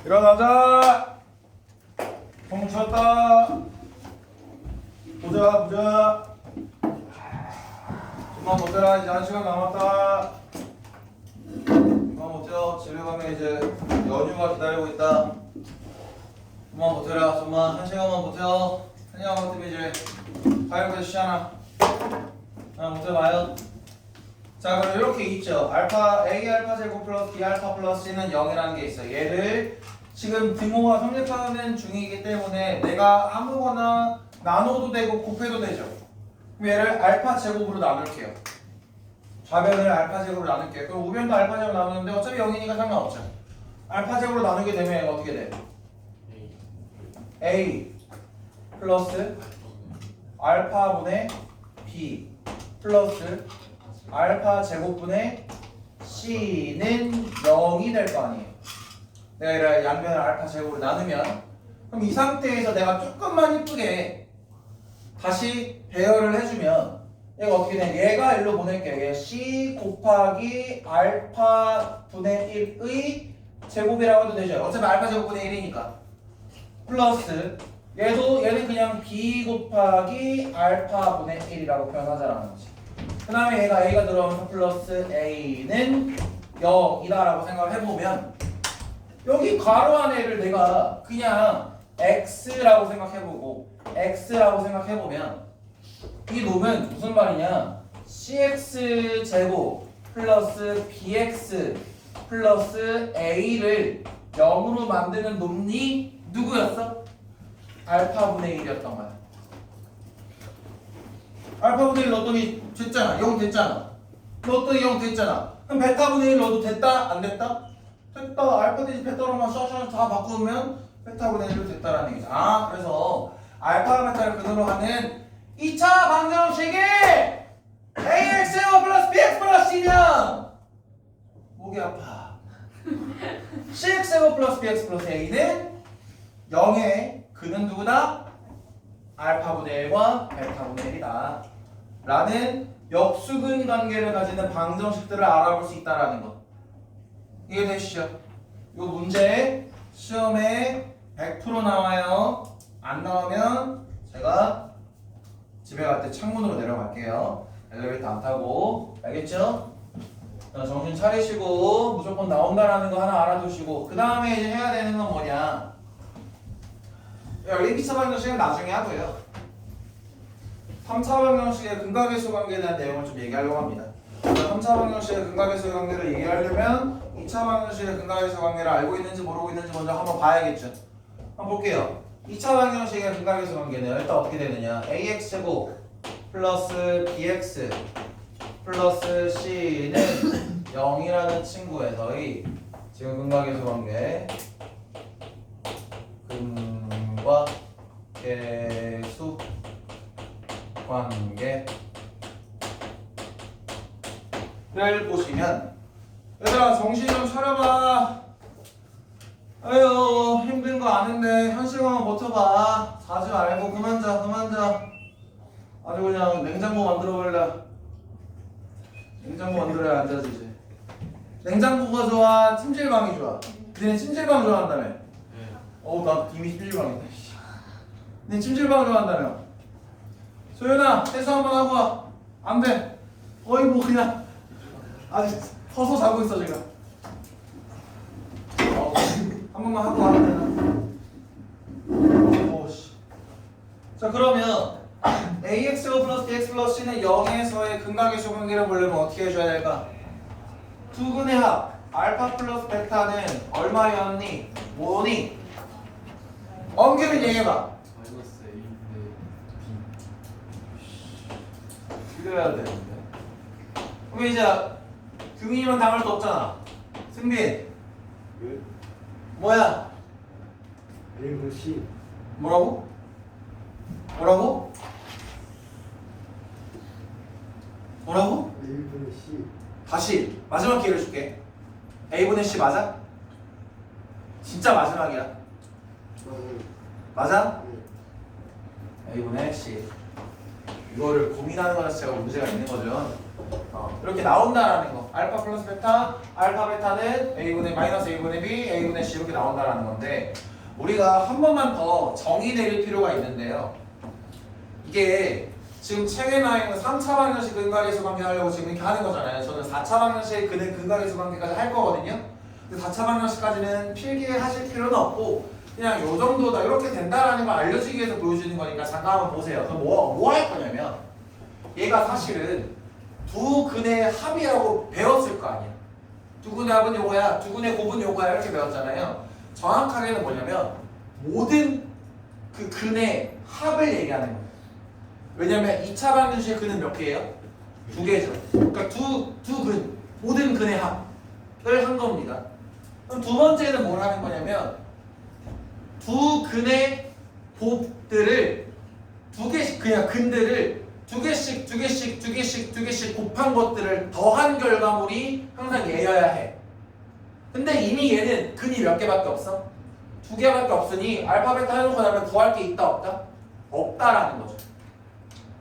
일어나자. 멈췄다. 보자. 좀만 버텨라. 이제 1시간 남았다. 좀만 버텨. 집에 가면 이제 연휴가 기다리고 있다. 좀만 버텨라. 좀만 1시간만 버텨. 1시간 버티면 이제 화요일부터 쉬잖아. 버텨봐요. 자, 그럼 이렇게 있죠. 알파 A 알파 제곱 플러스 B 알파 플러스 C는 0이라는 게 있어요. 얘를 지금 등호가 성립하는 중이기 때문에 내가 아무거나 나눠도 되고 곱해도 되죠. 그럼 얘를 알파 제곱으로 나눌게요. 좌변을 알파 제곱으로 나눌게요. 그럼 우변도 알파 제곱으로 나누는데 어차피 0이니까 상관없죠. 알파 제곱으로 나누게 되면 얘가 어떻게 돼? A 플러스 알파분의 B 플러스 알파 제곱분의 C는 0이 될 거 아니에요. 내가 이런 양변을 알파 제곱으로 나누면 그럼 이 상태에서 내가 조금만 이쁘게 다시 배열을 해주면 얘가 어떻게 돼? 얘가 일로 보낼게요. 얘 C 곱하기 알파 분의 1의 제곱이라고 해도 되죠. 어차피 알파 제곱분의 1이니까 플러스 얘는 그냥 B 곱하기 알파 분의 1이라고 표현하자라는 거지. 그 다음에 얘가 A가 들어오면서 플러스 A는 0이다라고 생각을 해보면 여기 괄호 안에를 내가 그냥 X라고 생각해보고 X라고 생각해보면 이 놈은 무슨 말이냐 CX 제곱 플러스 BX 플러스 A를 0으로 만드는 놈이 누구였어? 알파분의 1이었던 거야. 알파분의 1 넣었더니 됐잖아. 0 됐잖아. 넣었더니 0 됐잖아. 그럼 베타분의 1 넣어도 됐다? 안 됐다? 됐다. 알파 대신 베타로만 샤샤 다 바꾸면 베타분의 1로 됐다라는 얘기죠. 그래서 알파와 베타를 근으로 하는 2차 방정식이 AXO 플러스 BX 플러스 C면 목이 아파. CXO 플러스 BX 플러스 A는 0의 그는 누구다? 알파분의 1과 베타분의 1이다 라는 역수근 관계를 가지는 방정식들을 알아볼 수 있다는 것. 이해되시죠? 이 문제 시험에 100% 나와요. 안 나오면 제가 집에 갈 때 창문으로 내려갈게요. 엘리베이터 안 타고. 알겠죠? 자, 정신 차리시고 무조건 나온다라는 거 하나 알아두시고 그 다음에 이제 해야 되는 건 뭐냐? 1, 2차 방정식은 나중에 하고요. 3차 방정식의 근각계수 관계에 대한 내용을 좀 얘기하려고 합니다. 3차 방정식의 근각계수 관계를 얘기하려면 2차 방정식의 근각계수 관계를 알고 있는지 모르고 있는지 먼저 한번 봐야겠죠. 한번 볼게요. 2차 방정식의 근각계수 관계는 일단 어떻게 되느냐? AX제곱 플러스 BX 플러스 C는 0이라는 친구에서의 지금 근각계수 관계 근각계수 관계를 보시면 얘들아 정신 좀 차려봐. 아유 힘든 거 아는데 1시간만 버텨봐. 자지 말고 그만 자. 아주 그냥 냉장고 만들어 볼래. 냉장고 만들어야 안 자지 이제. 냉장고가 좋아? 찜질방이 좋아? 너네 찜질방 좋아한다며? 어우 나 이미 찜질방이다. 네 찜질방 좋아한다며? 소연아 세수 한번 하고 와. 안 돼. 거의 뭐 그냥 아직 서서 자고 있어 지금. 한 번만 하고 가면 되나? 자 그러면 AXO 플러스 BX 플러스 C는 0에서의 근각계수 관계를 보려면 어떻게 해줘야 될까? 두 근의 합 알파 플러스 베타는 얼마였니? 뭐니? 엄기를 얘기해봐. 이래야 되는데. 그럼 이제 규민이만 당할 수 없잖아. 승빈. 뭐야? 1분 C. 뭐라고? 뭐라고? 1분 C. 다시 마지막 기회를 줄게. A분의 C 맞아? 진짜 마지막이야. 맞아? A분의 C. 이거를 고민하는 것 자체가 문제가 있는 거죠. 이렇게 나온다라는 거. 알파 플러스 베타, 알파 베타는 a분의 마이너스 a분의 b, a분의 c 이렇게 나온다라는 건데 우리가 한 번만 더 정의 내릴 필요가 있는데요. 이게 지금 책에 나와 있는 3차 방정식 근각계수 관계 하려고 지금 이렇게 하는 거잖아요. 저는 4차 방정식 근각계수 관계까지 할 거거든요. 근데 4차 방정식까지는 필기하실 필요는 없고 그냥 요 정도다 이렇게 된다라는 걸 알려주기 위해서 보여주는 거니까 잠깐 한번 보세요. 그럼 뭐 할 거냐면 얘가 사실은 두 근의 합이라고 배웠을 거 아니야. 두 근의 합은 요거야, 두 근의 곱은 요거야 이렇게 배웠잖아요. 정확하게는 뭐냐면 모든 그 근의 합을 얘기하는 거예요. 왜냐면 2차 방정식의 근은 몇 개예요? 두 개죠. 그러니까 두 근, 모든 근의 합을 한 겁니다. 그럼 두 번째는 뭘 하는 거냐면 두 근의 곱들을 두 개씩 그냥 근들을 두 개씩 곱한 것들을 더한 결과물이 항상 얘여야 해. 근데 이미 얘는 근이 몇 개밖에 없어? 두 개밖에 없으니 알파 베타 해놓고 나면 더할 게 있다 없다? 없다라는 거죠.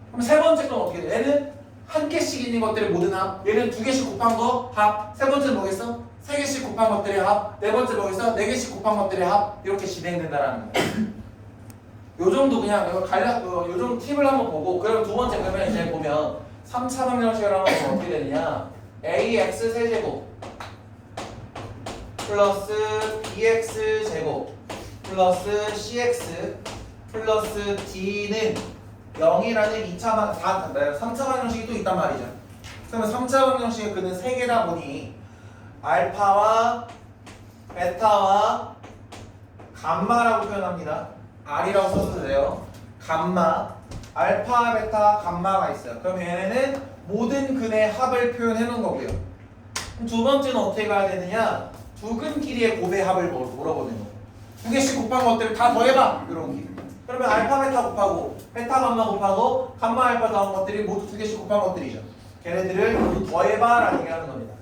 그럼 세 번째 건 어떻게 돼? 얘는 한 개씩 있는 것들의 모든 합. 얘는 두 개씩 곱한 거 합. 세 번째는 뭐겠어? 세 개씩 곱한 것들의 합. 네 번째 뭐겠어? 네 개씩 곱한 것들의 합. 이렇게 진행된다라는 거. 요 정도 그냥 요 정도 팁을 한번 보고 그럼 두 번째 그러면 이제 보면 3차 방정식을 하면 어떻게 되느냐? ax 세제곱 플러스 bx 제곱 플러스 cx 플러스 d는 0이라는 3차 방정식이 또 있단 말이죠. 그러면 3차 방정식의 근은 3개다 보니 알파와 베타와 감마라고 표현합니다. R이라고 써도 돼요. 감마, 알파, 베타, 감마가 있어요. 그럼 얘네는 모든 근의 합을 표현해 놓은 거고요. 그럼 두 번째는 어떻게 가야 되느냐? 두 근 길이의 곱의 합을 물어보는 거. 두 개씩 곱한 것들을 다 더해봐. 이런 게. 그러면 알파, 베타 곱하고 베타, 감마 곱하고 감마, 알파 더한 것들이 모두 두 개씩 곱한 것들이죠. 걔네들을 모두 더해봐 라는 얘기를 하는 겁니다.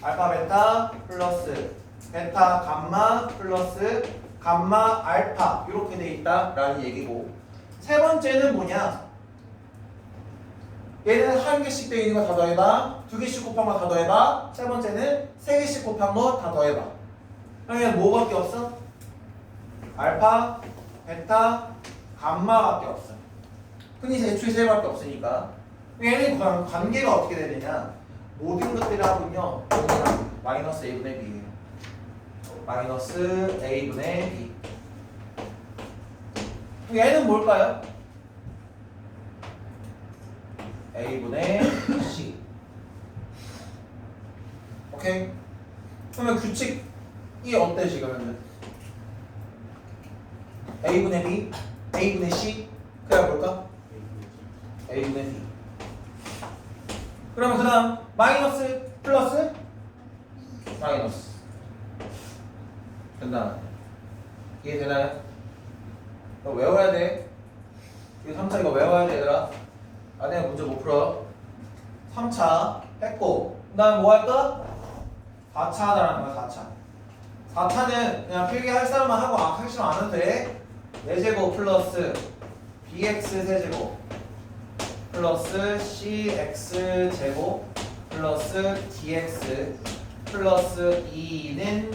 알파, 베타 플러스 베타, 감마 플러스 감마, 알파 이렇게 돼 있다라는 얘기고 세 번째는 뭐냐? 얘는 한 개씩 돼 있는 거 다 더해봐. 두 개씩 곱한 거 다 더해봐. 세 번째는 세 개씩 곱한 거 다 더해봐. 그러면 뭐밖에 없어? 알파, 베타, 감마밖에 없어. 흔히 애초에 세 개밖에 없으니까 얘는 관계가 어떻게 되느냐? 모든 것들을 하면요 마이너스 a분의 b예요. 마이너스 a분의 b. 얘는 뭘까요? a분의 c. 오케이? 그러면 규칙이 어때 지금? a분의 b, a분의 c. 그래야 뭘까? a분의 b. 그러면 그 다음 마이너스 플러스 마이너스 된다. 이해되나요? 이거 외워야 돼. 이거 3차 이거 외워야 돼 얘들아. 안에 문제 못 풀어. 3차 했고 그 다음 뭐 할까? 4차 하자라는 거야. 4차 4차는 그냥 필기할 사람만 하고 하기 싫으면 안 해도 돼. 4제곱 플러스 bx 세제곱 플러스 cx 제곱 플러스 dx 플러스 2는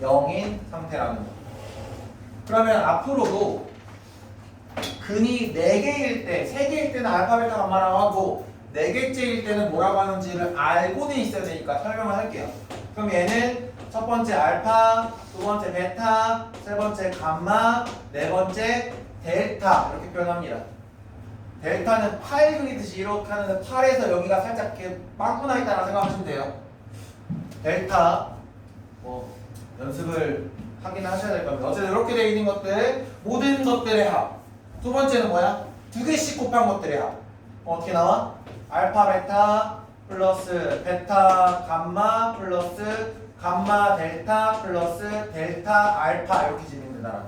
0인 상태라는 거. 그러면 앞으로도 근이 4개일 때, 3개일 때는 알파, 베타, 감마라고 하고 4개째일 때는 뭐라고 하는지를 알고는 있어야 되니까 설명을 할게요. 그럼 얘는 첫 번째 알파, 두 번째 베타, 세 번째 감마, 네 번째 델타 이렇게 표현합니다. 델타는 8 그리듯이 이렇게 하는데 8에서 여기가 살짝 이렇게 빵꾸 나 있다고 생각하시면 돼요. 델타 뭐 연습을 하긴 하셔야 될 겁니다. 어쨌든 이렇게 되어 있는 것들 모든 것들의 합. 두 번째는 뭐야? 두 개씩 곱한 것들의 합. 어떻게 나와? 알파 베타 플러스 베타 감마 플러스 감마 델타 플러스 델타 알파 이렇게 진행된다.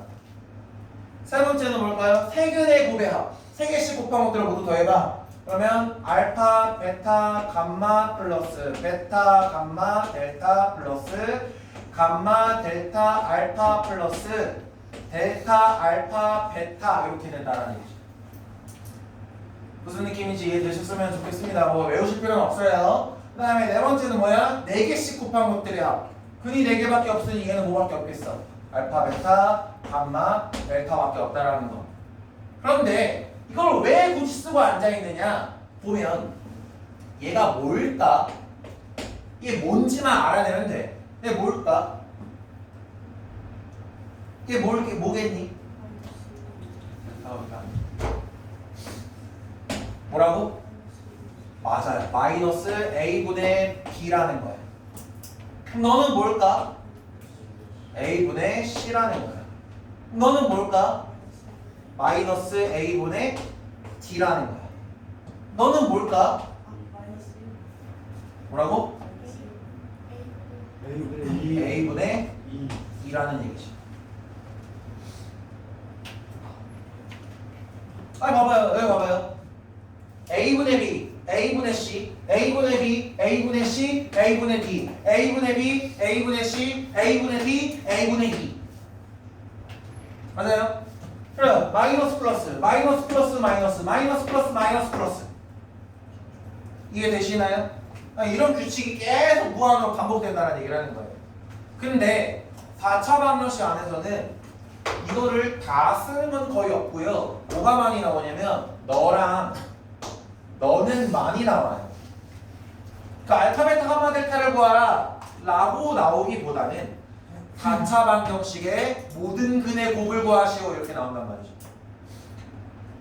세 번째는 뭘까요? 세 근의 곱의 합. 세 개씩 곱한 것들을 모두 더해봐. 그러면 알파 베타 감마 플러스 베타 감마 델타 플러스 감마 델타 알파 플러스 델타 알파 베타 이렇게 된다라는 얘기죠. 무슨 느낌인지 이해되셨으면 좋겠습니다. 뭐 외우실 필요는 없어요. 그 다음에 네 번째는 뭐야? 4개씩 곱한 것들의 합. 근이 4개밖에 없으니 얘는 뭐밖에 없겠어? 알파, 베타, 감마, 델타밖에 없다라는 거. 그런데 이걸 왜 굳이 쓰고 앉아있느냐? 보면 얘가 뭘까? 이게 뭔지만 알아내면 돼. 이게 뭘까? 이게 뭐겠니? 뭐라고? 맞아요. 마이너스 A분의 B라는 거야. 그럼 너는 뭘까? A분의 C라는 거야. 너는 뭘까? 마이너스 A분의 D라는 거야. 너는 뭘까? 뭐라고? A분의 2. A분의 2. 2라는 얘기지. 봐봐요. 여기 봐봐요. A분의 B, A분의 C, A분의 B, A분의 C, A분의 D, A분의 B, A분의 C, A분의 D, A분의 E. 맞아요? 그래, 마이너스 플러스, 마이너스 플러스 마이너스, 마이너스 플러스 마이너스 플러스. 이해되시나요? 이런 규칙이 계속 무한으로 반복된다는 얘기를 하는 거예요. 근데 4차 방정식 안에서는 이거를 다 쓰는 건 거의 없고요. 뭐가 많이 나오냐면 너랑 너는 많이 나와요. 그러니까 알파, 베타, 감마, 델타를 구하라 라고 나오기보다는 4차 방정식의 모든 근의 곱을 구하시오 이렇게 나온단 말이죠.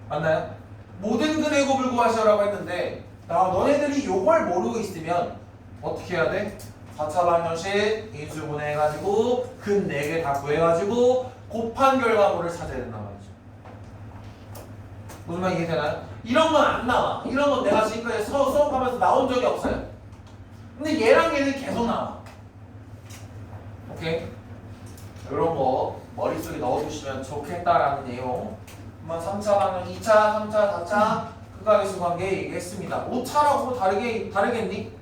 맞나요? 모든 근의 곱을 구하시오라고 했는데 너네들이 요걸 모르고 있으면 어떻게 해야 돼? 4차 방정식 인수분해해가지고 근 4개 다 구해가지고 곱한 결과물을 찾아야 된단 말이죠. 무슨 말 이해되나요? 이런 건 안 나와. 이런 건 내가 지금까지 수업하면서 나온 적이 없어요. 근데 얘랑 얘는 계속 나와. 오케이? 이런 거 머릿속에 넣어두시면 좋겠다라는 내용. 한번 3차 방정, 2차, 3차, 4차 극각의수 관계 얘기했습니다. 5차라고 다르겠니?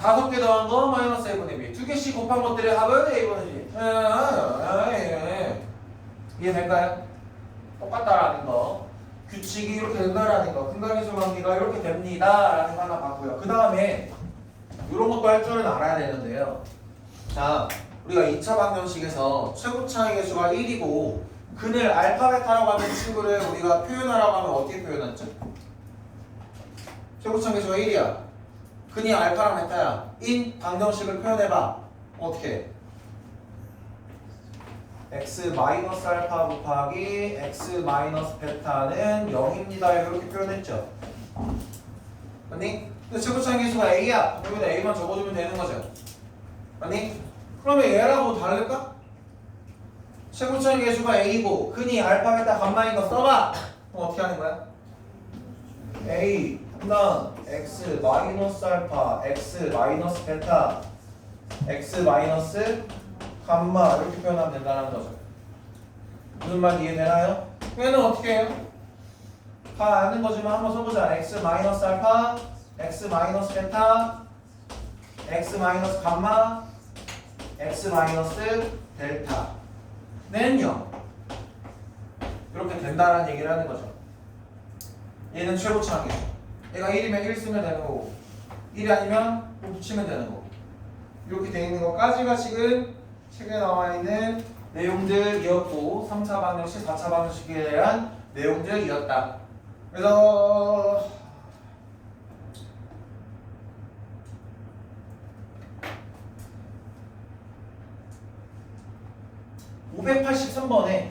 5개 더한 거 마이너스 A분의 B. 2개씩 곱한 것들의 합은 A분의 B. 이해될까요? 똑같다라는 거. 규칙이 이렇게 된다라는 거. 근각의수 관계가 이렇게 됩니다라는 거 하나 봤고요. 그 다음에 이런 것도 할 줄은 알아야 되는데요. 자, 우리가 2차 방정식에서 최고차의 개수가 1이고 근을 알파, 베타라고 하는 친구를 우리가 표현하라고 하면 어떻게 표현했죠? 최고차의 개수가 1이야. 근이 알파랑 베타야. 인 방정식을 표현해봐. 어떻게? x 마이너스 알파 곱하기 x 마이너스 베타는 0입니다. 이렇게 표현했죠. 맞니? 근데 최고차의 개수가 a야. 여기다 a만 적어주면 되는 거죠. 맞니? 그러면 얘라고 다를까? 최고차의 개수가 a고 근이 알파, 베타, 감마인 거 써봐. 그럼 어떻게 하는 거야? a 는 x 마이너스 알파, x 마이너스 베타, x 마이너스 감마 이렇게 표현하면 된다는 거죠. 무슨 말 이해되나요? 얘는 어떻게 해요? 다 아는 거지만 한번 써보자. x 마이너스 알파, x 마이너스 베타, x 마이너스 감마, x 마이너스 델타는 0 이렇게 된다는 얘기를 하는 거죠. 얘는 최고차계. 얘가 1이면 1 쓰면 되는 거고 1이 아니면 뭐 붙이면 되는 거고 이렇게 돼 있는 것까지가 지금 책에 나와 있는 내용들이었고 3차 방정식, 4차 방정식에 대한 내용들이었다. 그래서 583번에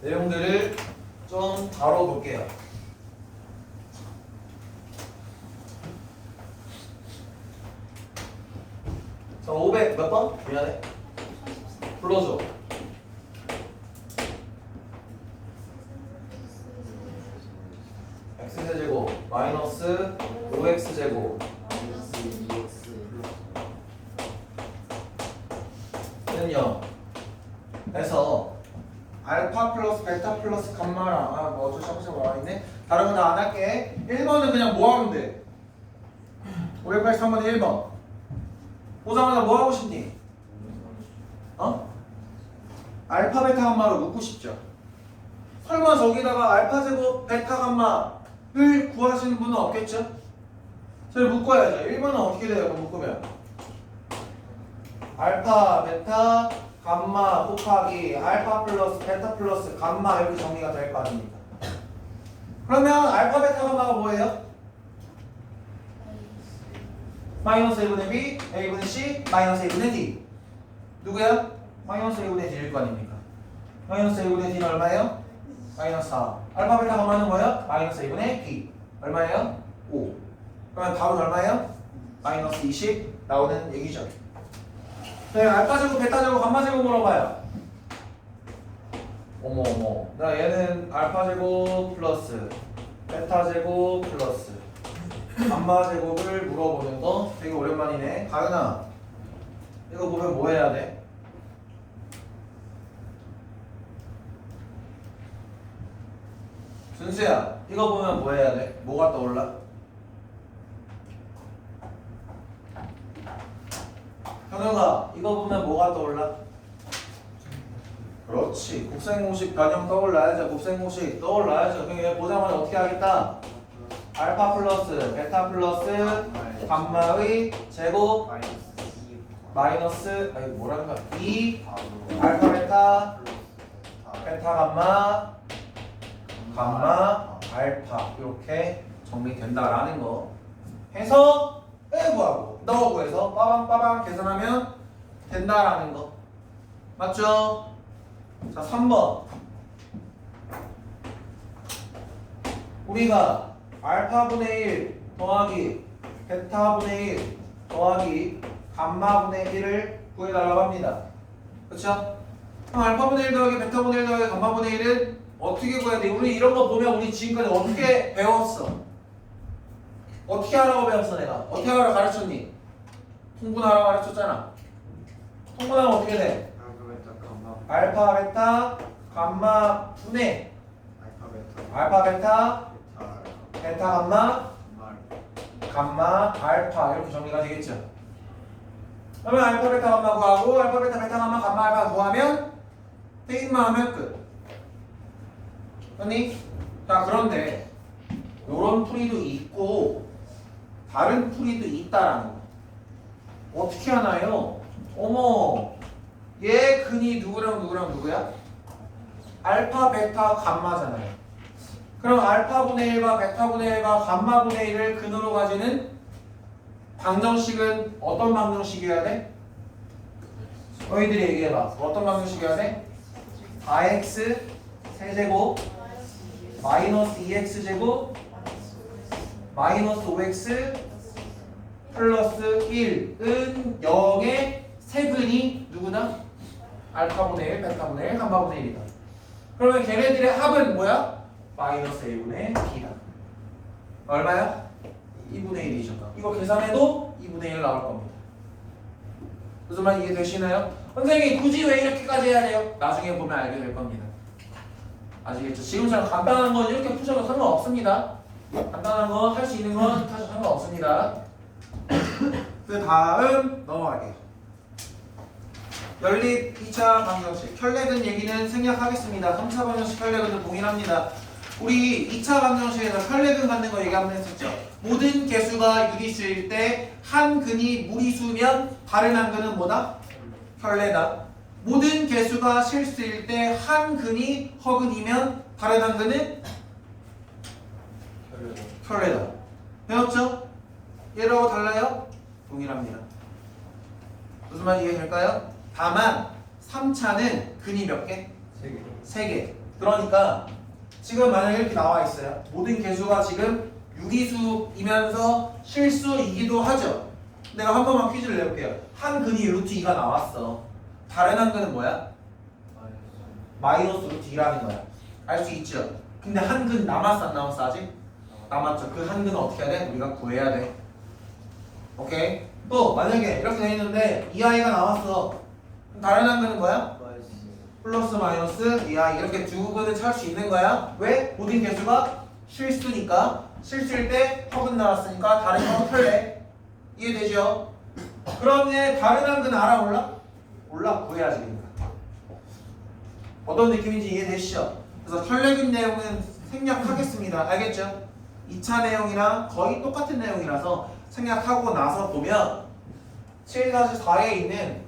내용들을 좀 다뤄볼게요. 자, 500 몇 번? 미안해. 불러줘. x제곱 마이너스 5x제곱 는 0 해서 알파 플러스 베타 플러스 감마랑 뭐 어쩔 수 없이 나와있네. 다른 건 안 할게. 1번은 그냥 뭐 하면 돼? 583번은 1번 보자마자 뭐 하고 싶니? 알파 베타 감마로 묻고 싶죠. 설마 저기다가 알파 제곱 베타 감마는 을 구하시는 분은 없겠죠? 저희 묶어야죠. 1번은 어떻게 돼요? 그럼 묶으면 알파, 베타, 감마 곱하기 알파 플러스 베타 플러스 감마 이렇게 정리가 될 거 아닙니까? 그러면 알파, 베타, 감마가 뭐예요? 마이너스 A분의 B, A분의 C, 마이너스 A분의 D. 누구야? 마이너스 A분의 D일 거 아닙니까? 마이너스 A분의 D는 얼마예요? 마이너스 4. 알파, 베타, 감마는 뭐예요? 마이너스 A분의 B. 얼마예요? 5. 그러면 답은 얼마예요? 마이너스 20 나오는 얘기죠. 네, 알파 제곱, 베타 제곱, 감마 제곱 물어봐요. 어머. 나 얘는 알파 제곱 플러스 베타 제곱 플러스 감마 제곱을 물어보는 거 되게 오랜만이네. 가은아, 이거 보면 뭐 해야 돼? 준수야, 이거 보면 뭐 해야 돼? 뭐가 떠올라? 현우가 이거 보면 뭐가 떠올라? 그렇지, 곱셈공식 변형 떠올라야죠. 곱셈공식 떠올라야죠. 그럼 얘 보자마자 어떻게 하겠다? 알파 플러스 베타 플러스 감마의 제곱 마이너스 아니 뭐라는 거야? 2 알파 베타 베타 감마 감마 알파 이렇게 정리된다라는 거 해서 구하고 너 구해서 빠방빠방 계산하면 된다라는 거 맞죠? 자 3번 우리가 알파분의 1 더하기 베타분의 1 더하기 감마분의 1을 구해달라고 합니다. 그쵸? 그럼 알파분의 1 더하기 베타분의 1 더하기 감마분의 1은 어떻게 구해야 돼? 우리 이런 거 보면 우리 지금까지 어떻게 배웠어? 어떻게 하라고 배웠어 내가? 어떻게 하라고 가르쳤니? 통분하라고 가르쳤잖아. 통분하면 어떻게 돼? 알파 베타 감마 분의 알파 베타 베타 감마 감마 알파 이렇게 정리가 되겠죠. 그러면 알파 베타 감마 구하고 알파 베타 베타 감마 감마 알파 구하면 테인만 하면 끝. 아니? 자 그런데 요런 풀이도 있고 다른 풀이도 있다라는 거. 어떻게 하나요? 어머, 얘 근이 누구랑 누구랑 누구야? 알파 베타 감마잖아요. 그럼 알파분의 1과 베타분의 1과 감마분의 1을 근으로 가지는 방정식은 어떤 방정식이어야 돼? 너희들이 얘기해봐. 어떤 방정식이어야 돼? 4x 세제곱 마이너스 2x 제곱 마이너스 5x 플러스 1은 0의 세근이 누구다? 알파분의 1, 베타분의 1, 감마분의 1이다. 그러면 걔네들의 합은 뭐야? 마이너스 A분의 B다. 얼마야? 2분의 1이죠. 이거 계산해도 2분의 1 나올 겁니다. 무슨 말 이해되시나요? 선생님이 굳이 왜 이렇게까지 해야 돼요? 나중에 보면 알게 될 겁니다. 아시겠죠? 지금처럼 간단한 건 이렇게 푸셔도 상관없습니다. 간단한 거 할 수 있는 건 사실 상관없습니다. 그 다음 넘어갈게요. 연립 2차 방정식 혈례근 얘기는 생략하겠습니다. 3차 방정식 혈례근도 동일합니다. 우리 2차 방정식에서 혈례근 갖는 거 얘기하면 했었죠. 모든 개수가 유리수일 때 한 근이 무리수면 다른 한 근은 뭐다? 혈례다. 모든 개수가 실수일 때 한 근이 허근이면 다른 한 근은 혈례다. 배웠죠? 얘라고 달라요? 동일합니다. 무슨 말 이해될까요? 다만 3차는 근이 몇 개? 3개. 3개. 그러니까 지금 만약에 이렇게 나와 있어요. 모든 개수가 지금 유기수이면서 실수이기도 하죠. 내가 한 번만 퀴즈를 내볼게요. 한 근이 루트 2가 나왔어. 다른 한 근은 뭐야? 마이너스 루트 2라는 거야. 알 수 있죠? 근데 한 근 남았어 안 남았어 아직? 남았죠. 그 한 근은 어떻게 해야 돼? 우리가 구해야 돼. 오케이? 또 만약에 이렇게 돼 있는데 이 아이가 나왔어. 그럼 다른 한 근은 뭐야? 플러스 마이너스 이 아이 이렇게 두 근을 찾을 수 있는 거야. 왜? 모든 개수가 실수니까. 실수일 때 허근 나왔으니까 다른 건 털래. 이해되죠? 그러면 다른 한 근 알아 몰라? 몰라. 구해야지 그러니까. 어떤 느낌인지 이해되시죠? 그래서 혈례근 내용은 생략하겠습니다. 알겠죠? 2차 내용이랑 거의 똑같은 내용이라서 생략하고 나서 보면 7-4에 있는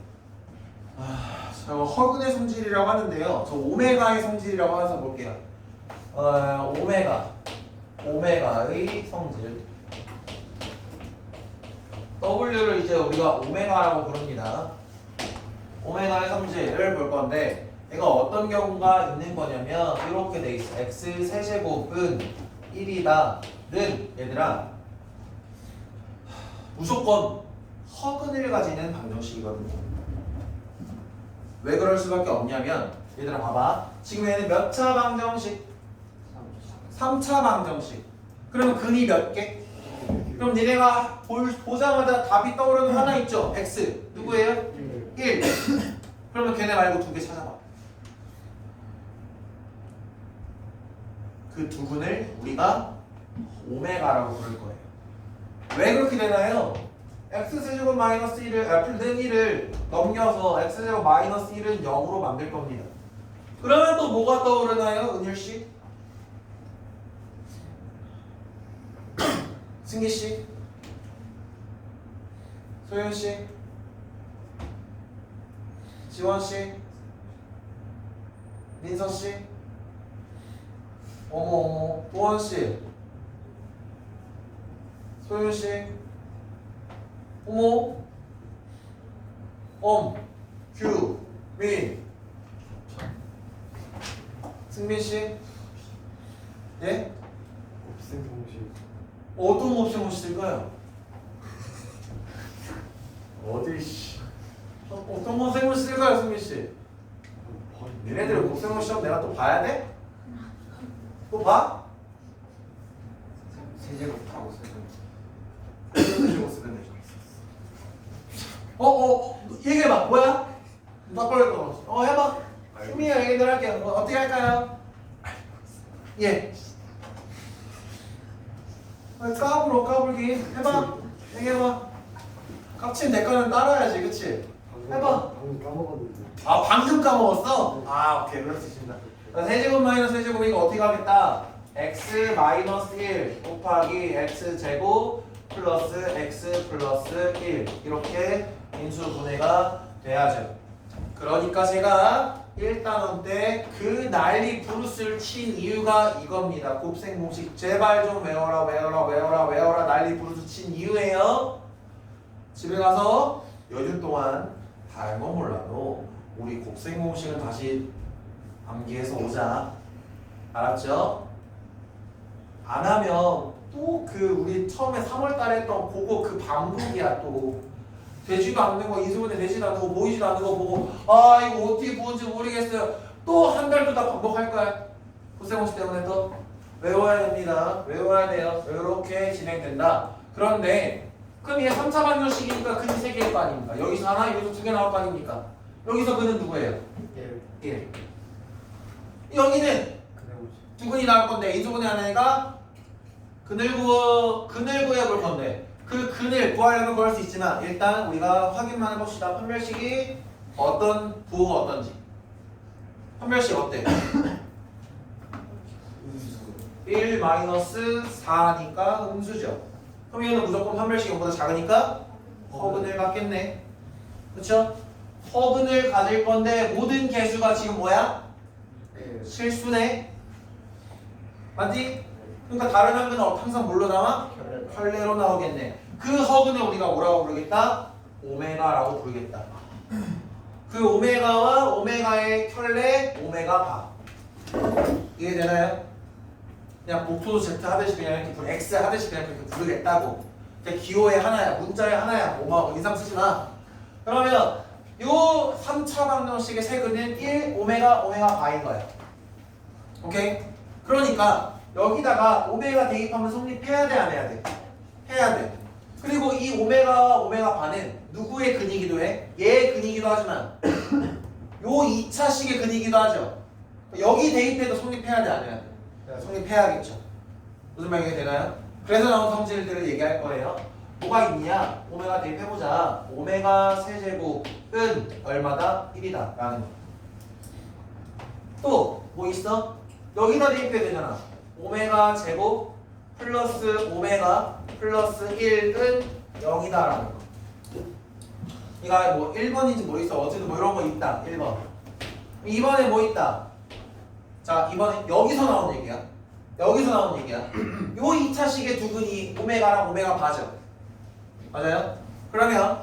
저 허근의 성질이라고 하는데요. 저 오메가의 성질이라고 해서 볼게요. 오메가의 성질. W를 이제 우리가 오메가라고 부릅니다. 오메가의 성질을 볼 건데 얘가 어떤 경우가 있는 거냐면 이렇게 돼 있어. x 세제곱은 1이다는 얘들아 무조건 허근을 가지는 방정식이거든요. 왜 그럴 수밖에 없냐면 얘들아 봐봐. 지금 얘는 몇 차 방정식? 3차 방정식. 그러면 근이 몇 개? 그럼 니네가 보자마자 답이 떠오르는 하나 있죠? x 누구예요? 1. 그러면 걔네 말고 두 개 찾아봐. 그 두 분을 우리가 오메가라고 부를 거예요. 왜 그렇게 되나요? x제곱 마이너스 1을 는 1을 넘겨서 x제곱 마이너스 1은 0으로 만들 겁니다. 그러면 또 뭐가 떠오르나요? 은율씨? 승기씨? 소연씨? 지원씨? 민서씨? 어머 도원씨? 소윤씨? 어머 규, 민 승민씨? 예? 곱셈 공식. 어떤 옵션 오실까요? 어디 씨. 어떤 곱셈을 쓸까요, 승민씨? 니네들 곱셈 시험 내가 또 봐야 돼? 또 봐? 세제곱하고 세제곱 쓰면 되죠. 얘기해봐. 뭐야? 딱 걸렸어. 해봐. 승민이가 얘기들 할게요. 어떻게 할까요? 예. 까불기. 해봐. 얘기해봐. 깝친 내 거는 따라야지, 그치? 해봐. 방금 까먹었는데. 아, 방금 까먹었어? 아, 오케이. 그럴 수 있습니다. 세제곱 마이너스 세제곱 이거 어떻게 하겠다? x 마이너스 1 곱하기 x제곱 플러스 x 플러스 1 이렇게 인수분해가 돼야죠. 그러니까 제가 1단원 때 그 난리 부르스를 친 이유가 이겁니다. 곱셈 공식 제발 좀 외워라 난리 부르스 친 이유예요. 집에 가서 여주 동안 다른 건 몰라도 우리 곱셈 공식은 다시 암기해서 오자. 알았죠? 안 하면 또 그 우리 처음에 3월달에 했던 그거 그 반복이야. 또 되지도 않는 거 인수분해 되지도 않는 거 보이지도 않는 거 보고 아 이거 어떻게 보는지 모르겠어요. 또 한 달도 다 반복할 거야. 곱셈 공식 때문에 또 외워야 됩니다. 외워야 돼요. 이렇게 진행된다. 그런데 그럼 얘 3차 방정식이니까 근이 3개일 거 아닙니까? 여기서 하나 여기서 2개 나올 거 아닙니까? 여기서 근은 누구예요? 1. 여기는 두 근이 나올 건데 인수분해 하는 애가 근을 구해 볼 건데 그 근을 구하려면 구할 수 있지만 일단 우리가 확인만 해봅시다. 판별식이 어떤 부호가 어떤지. 판별식 어때? 1 마이너스 4니까 음수죠. 그럼 얘는 무조건 판별식이 0보다 작으니까 허근을 갖겠네. 그쵸? 허근을 가질 건데 모든 개수가 지금 뭐야? 실수네. 맞지? 그러니까 다른 한 근은 항상 뭘로 나와? 켤레로 나오겠네. 그 허근을 우리가 뭐라고 부르겠다? 오메가라고 부르겠다. 그 오메가와 오메가의 켤레 오메가 바. 이해되나요? 그냥 복토 Z 하듯이 그냥 이렇게 X 하듯이 그냥 그렇게 부르겠다고. 그냥 기호의 하나야, 문자의 하나야. 뭐 인상 쓰지 마. 그러면 요 3차 방정식의 세근은 1 오메가 바인 거야. 오케이? 그러니까 여기다가 오메가 대입하면 성립해야 돼, 안 해야 돼? 해야 돼. 그리고 이 오메가 바는 누구의 근이기도 해? 얘의 근이기도 하지만 요 2차식의 근이기도 하죠. 여기 대입해도 성립해야 돼, 안 해야 돼? 성립해야겠죠. 무슨 말이 되나요? 그래서 나온 성질들을 얘기할 거예요. 뭐가 있냐? 오메가 대입해보자. 오메가 세제곱은 얼마다? 1이다 라는 거. 또 뭐 있어? 여기다 대입해야 되잖아. 오메가 제곱 플러스 오메가 플러스 1은 0이다라는 거. 이거 뭐 1번인지 모르겠어. 어쨌든 뭐 이런 거 있다. 1번. 2번에 뭐 있다? 자, 이번에 여기서 나온 얘기야. 여기서 나온 얘기야. 요 2차식의 두근이 오메가랑 오메가 바죠. 맞아요? 그러면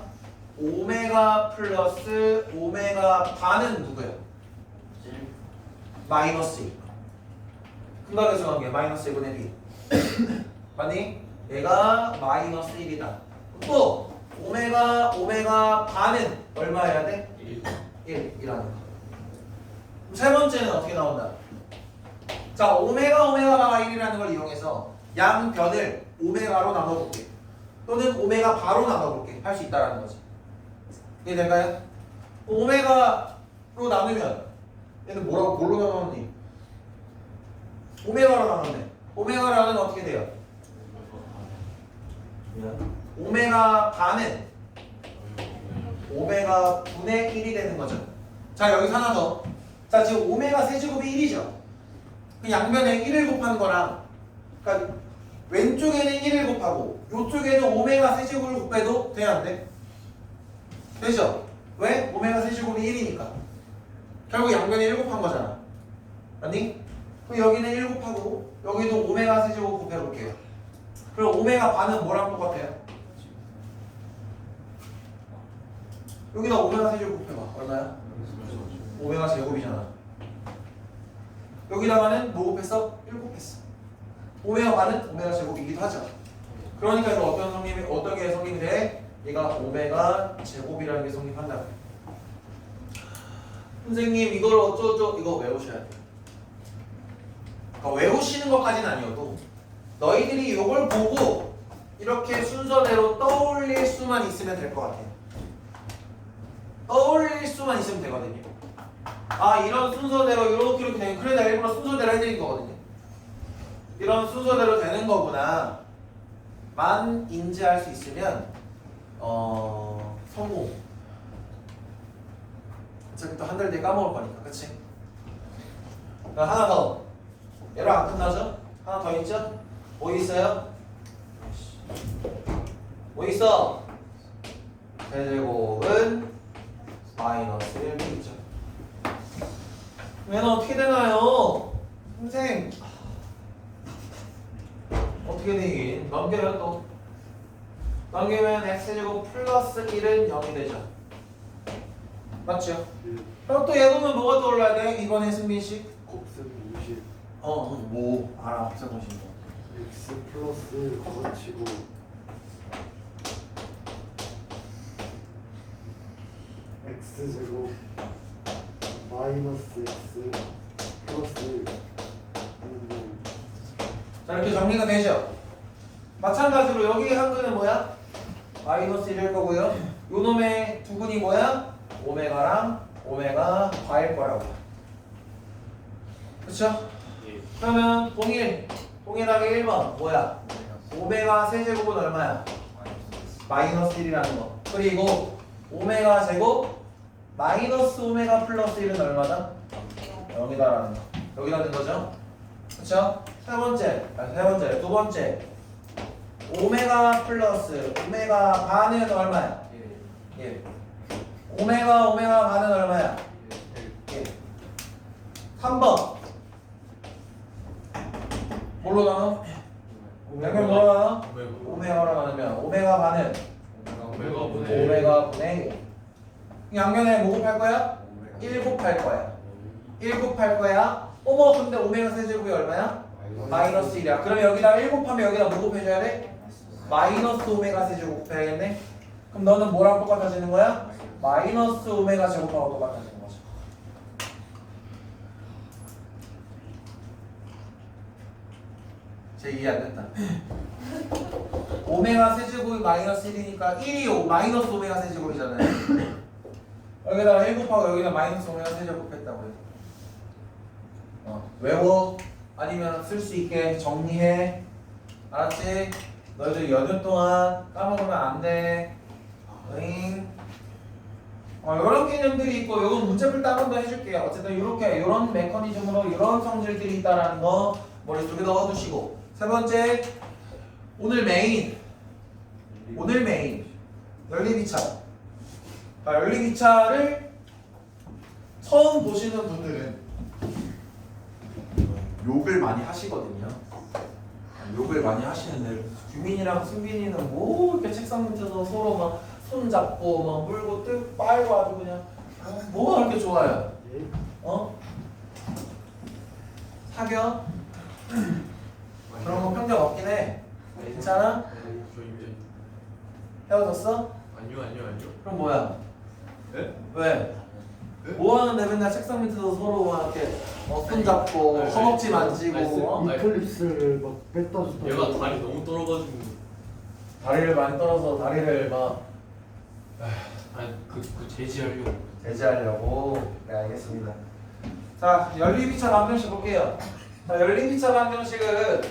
오메가 플러스 오메가 반은 누구예요? 마이너스 1. 근각에서 나온 게 마이너스 1분의 B. 맞니? 얘가 마이너스 1이다. 또 오메가 반은 얼마여야 돼? 1이라는 거. 세 번째는 어떻게 나온다? 자, 오메가가 1이라는 걸 이용해서 양변을 오메가로 나눠볼게. 또는 오메가 바로 나눠볼게. 할 수 있다라는 거지. 이해될까요? 오메가로 나누면 얘는 뭘로 나눴니? 오메가로 나눴네. 오메가로 나누면 어떻게 돼요? 오메가 반은 오메가 분의 1이 되는 거죠. 자, 여기서 하나 더. 자, 지금 오메가 세제곱이 1이죠. 그 양변에 1을 곱하는 거랑, 그러니까 왼쪽에는 1을 곱하고 이쪽에는 오메가 세제곱을 곱해도 돼야 안 돼? 되죠? 왜? 오메가 세제곱이 1이니까. 결국 양변에 1 곱한 거잖아. 아니? 그럼 여기는 1 곱하고 여기도 오메가 세제곱 곱해볼게요. 그럼 오메가 반은 뭐랑 똑같아요? 여기다 오메가 세제곱 곱해봐. 얼마야? 오메가 제곱이잖아. 여기다가는 뭐 곱했어? 1 곱했어. 오메가 반은 오메가 제곱이기도 하죠. 그러니까 이거 어떤 게 성립이 돼? 얘가 오메가 제곱이라는 게 성립한다. 선생님 이걸 어쩌고 이거 외우셔야 돼. 그러니까 외우시는 것까지는 아니어도 너희들이 이걸 보고 이렇게 순서대로 떠올릴 수만 있으면 될 것 같아요. 떠올릴 수만 있으면 되거든요. 아, 이런 순서대로 이렇게 되면 그래 내가 일부러 순서대로 해드린 거거든요. 이런 순서대로 되는 거구나 만 인지할 수 있으면 성공. 어차피 또 한 달 뒤에 까먹을 거니까. 그치? 하나 더. 얘랑 안 끝나죠? 하나 더 있죠? 뭐 있어요? 뭐 있어? 세제곱은 마이너스 1이 있죠. 얘는 어떻게 되나요? 선생 어떻게 되긴? 넘겨요 또. 넘기면 x제곱 플러스 1은 0이 되죠. 맞죠? 그럼 또 얘 보면 뭐가 떠올라야 돼? 이번에 승민씨? 곱셈 50 뭐 알아 곱셈 50 뭐. x 플러스 거치고 x제곱 마이너스 x 플러스 자, 이렇게 정리가 되죠? 마찬가지로 여기 한근은 뭐야? 마이너스 1일 거고요. 요 놈의 두근이 뭐야? 오메가랑 오메가 과일 거라고. 그쵸? 그러면 동일하게 1번 뭐야? 오메가 세제곱은 얼마야? 마이너스 1이라는 거. 그리고 오메가 제곱 마이너스 오메가 플러스 1은 얼마다? 0이다라는 거. 여기다 는 거죠? 그쵸? 두 번째 오메가 플러스 오메가 반은 얼마야? 1. 오메가 반은 얼마야? 1. 3번 뭘로 나눠? 양변 뭐로 나눠? 오메가로 나누면 오메가 반은 오메가 분의 1. 양변에 뭐 곱할 거야? 1 곱할 거야. 1 곱할 거야. 어머 근데 오메가 세제곱이 얼마야? 마이너스 1이야. 그러면 여기다 1 곱하면 여기다 뭐 곱해줘야 돼? 마이너스 오메가 세제곱 곱해야겠네? 그럼 너는 뭐랑 똑같아지는 거야? 마이너스 오메가 제곱하고 똑같아지는 거죠. 제 이해 안 됐다. 오메가 세제곱이 마이너스 1이니까 1이 마이너스 오메가 세제곱이잖아요. 여기다가 1 곱하고 여기다 마이너스 오메가 세제곱 곱했다고요. 외워. 아니면 쓸 수 있게 정리해. 알았지? 너희들 연휴 동안 까먹으면 안 돼. 응. 이런 개념들이 있고, 이건 문제풀 따로 더 해줄게요. 어쨌든 이렇게 이런 메커니즘으로 이런 성질들이 있다라는 거 머릿속에 넣어두시고. 세 번째, 오늘 메인 연립 2차. 자, 연립 2차를 처음 보시는 분들은 욕을 많이 하시거든요. 욕을 많이 하시는데 규민이랑 승빈이는 뭐 이렇게 책상 밑에서 서로 막 손잡고 막 물고 뜯 빨고 아주 그냥 뭐가 그렇게 좋아요? 예. 어? 사겨? 그런 거 편견 없긴 해. 괜찮아? 저 이제 헤어졌어? 아니요. 그럼 뭐야? 네? 왜? 네? 뭐 하는데 맨날 책상 밑에서 서로 막 이렇게 손잡고 아니, 허벅지 아니, 만지고 아니, 어? 아니, 이클립스를 막 뺐다 줬다. 얘가 다리 너무 떨어가지고 다리를 많이 떨어서 다리를 막 아니 그 제지하려고. 제지하려고. 네, 알겠습니다. 자, 연립 2차 방정식 볼게요. 자, 연립 2차 방정식은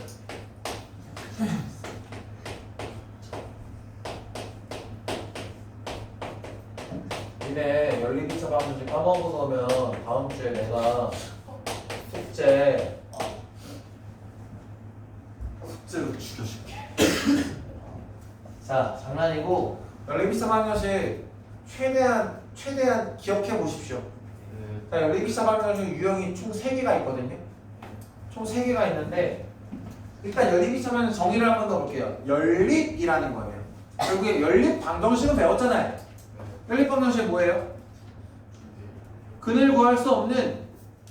니네 연립 2차 방정식 까먹어서 오면 다음 주에 내가 숙제로 죽여줄게. 자, 장난이고 연립 2차 방정식 최대한 기억해 보십시오. 자, 연립 2차 방정식 유형이 총 3개가 있거든요. 총 3개가 있는데 일단 연립 2차 방정식 정의를 한 번 더 볼게요. 연립이라는 거예요. 결국에 연립 방정식은 배웠잖아요. 연립 방정식 뭐예요? 근을 구할 수 없는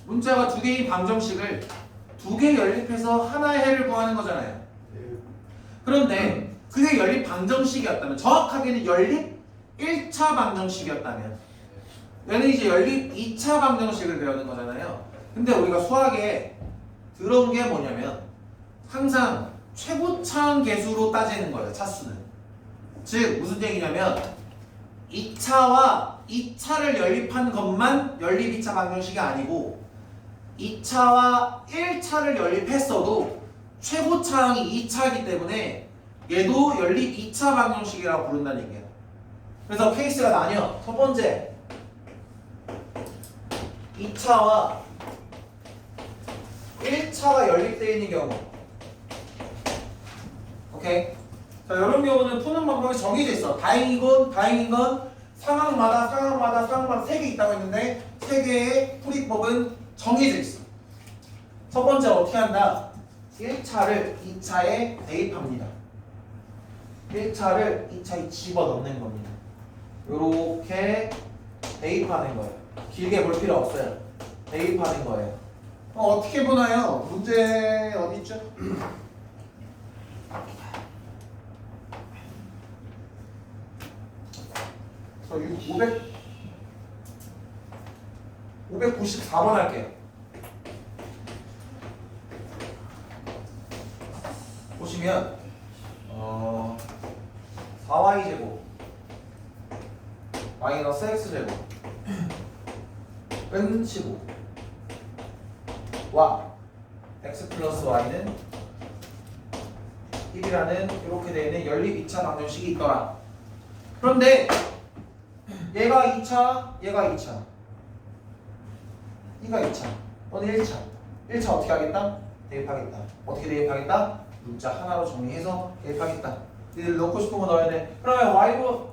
문자가 2개인 방정식을 2개 연립해서 하나의 해를 구하는 거잖아요. 예. 그런데 그게 연립 방정식이었다면, 정확하게는 연립 1차 방정식이었다면, 얘는 이제 연립 2차 방정식을 배우는 거잖아요. 근데 우리가 수학에 들어온 게 뭐냐면 항상 최고차항 계수로 따지는 거예요. 차수는. 즉 무슨 얘기냐면 2차와 2차를 연립한 것만 연립 2차 방정식이 아니고 2차와 1차를 연립했어도 최고차항이 2차이기 때문에 얘도 연립 2차 방정식이라고 부른다는 얘기예요. 그래서 케이스가 나뉘어. 첫 번째 2차와 1차가 연립되어 있는 경우. 오케이? 자, 이런 경우는 푸는 방법이 정해져 있어. 다행인 건 상황마다 3개 있다고 했는데 3개의 풀이법은 정해져 있어. 첫 번째 어떻게 한다? 1차를 2차에 대입합니다. 1차를 2차에 집어넣는 겁니다. 요렇게 대입하는 거예요. 길게 볼 필요 없어요. 대입하는 거예요. 어떻게 보나요? 문제 어디 있죠? 저 594번 할게요. 보시면 4y제곱 마이너스 x제곱 은 15 와 x 플러스 y는 1이라는 이렇게 되어 있는 연립 2차 방정식이 있더라. 그런데 얘가 2차, 얘가 2차, 얘가 2차, 너는 1차. 1차 어떻게 하겠다? 대입하겠다. 어떻게 대입하겠다? 문자 하나로 정리해서 대입하겠다. 얘를 넣고 싶은 거 넣어야 돼. 그러면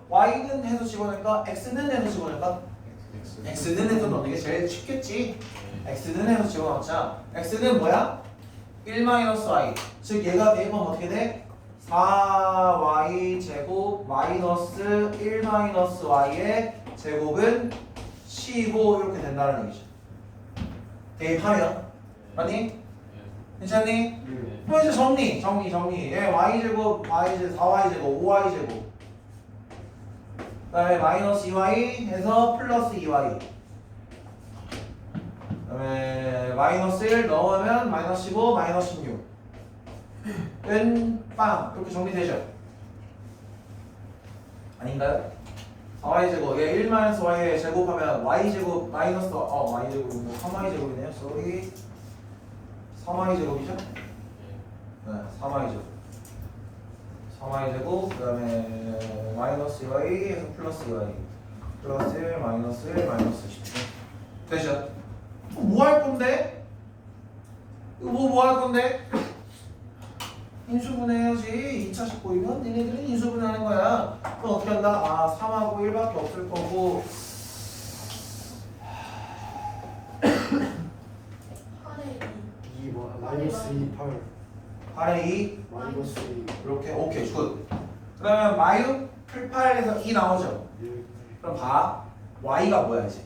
y는 해서 집어넣을까? x는 해서 집어넣을까? x는 해서 넣는 게 제일 쉽겠지. x는 해서 집어넣자. x는 뭐야? 1-y. 즉 얘가 대입하면 어떻게 돼? 4y 제곱 마이너스 1-y의 제곱은 15 이렇게 된다는 얘기죠. 대입하면 맞니? 괜찮니? 그럼 이제 정리. 얘 y제곱 4y제곱 5y제곱 그 다음에 마이너스 2y 해서 플러스 2y 그 다음에 마이너스 1 넣으면 마이너스 15 마이너스 16 은 빵 이렇게 정리되죠? 아닌가요? 4y제곱 얘 1-y에 제곱하면 y제곱 마이너스 y제곱 3y제곱이네요. 쏘리 3y제곱이죠? 네 3y제곱 3y제곱 그 다음에 마이너스 2y 해서 플러스 2y 플러스 1 마이너스 1 마이너스 17 되죠? 뭐 할 건데? 이거 뭐 할 건데? 인수분해해야지. 2차 반씩 보이면 얘네들은 인수분해하는 거야. 그럼 어떻게 한다? 아 3하고 1밖에 없을 거고 2 마이너스 2 8 8에 2 마이너스 2 이렇게 오케이 굿. 그러면 마유 풀8에서 2 나오죠. 1 그럼 봐. y가 뭐야 이제?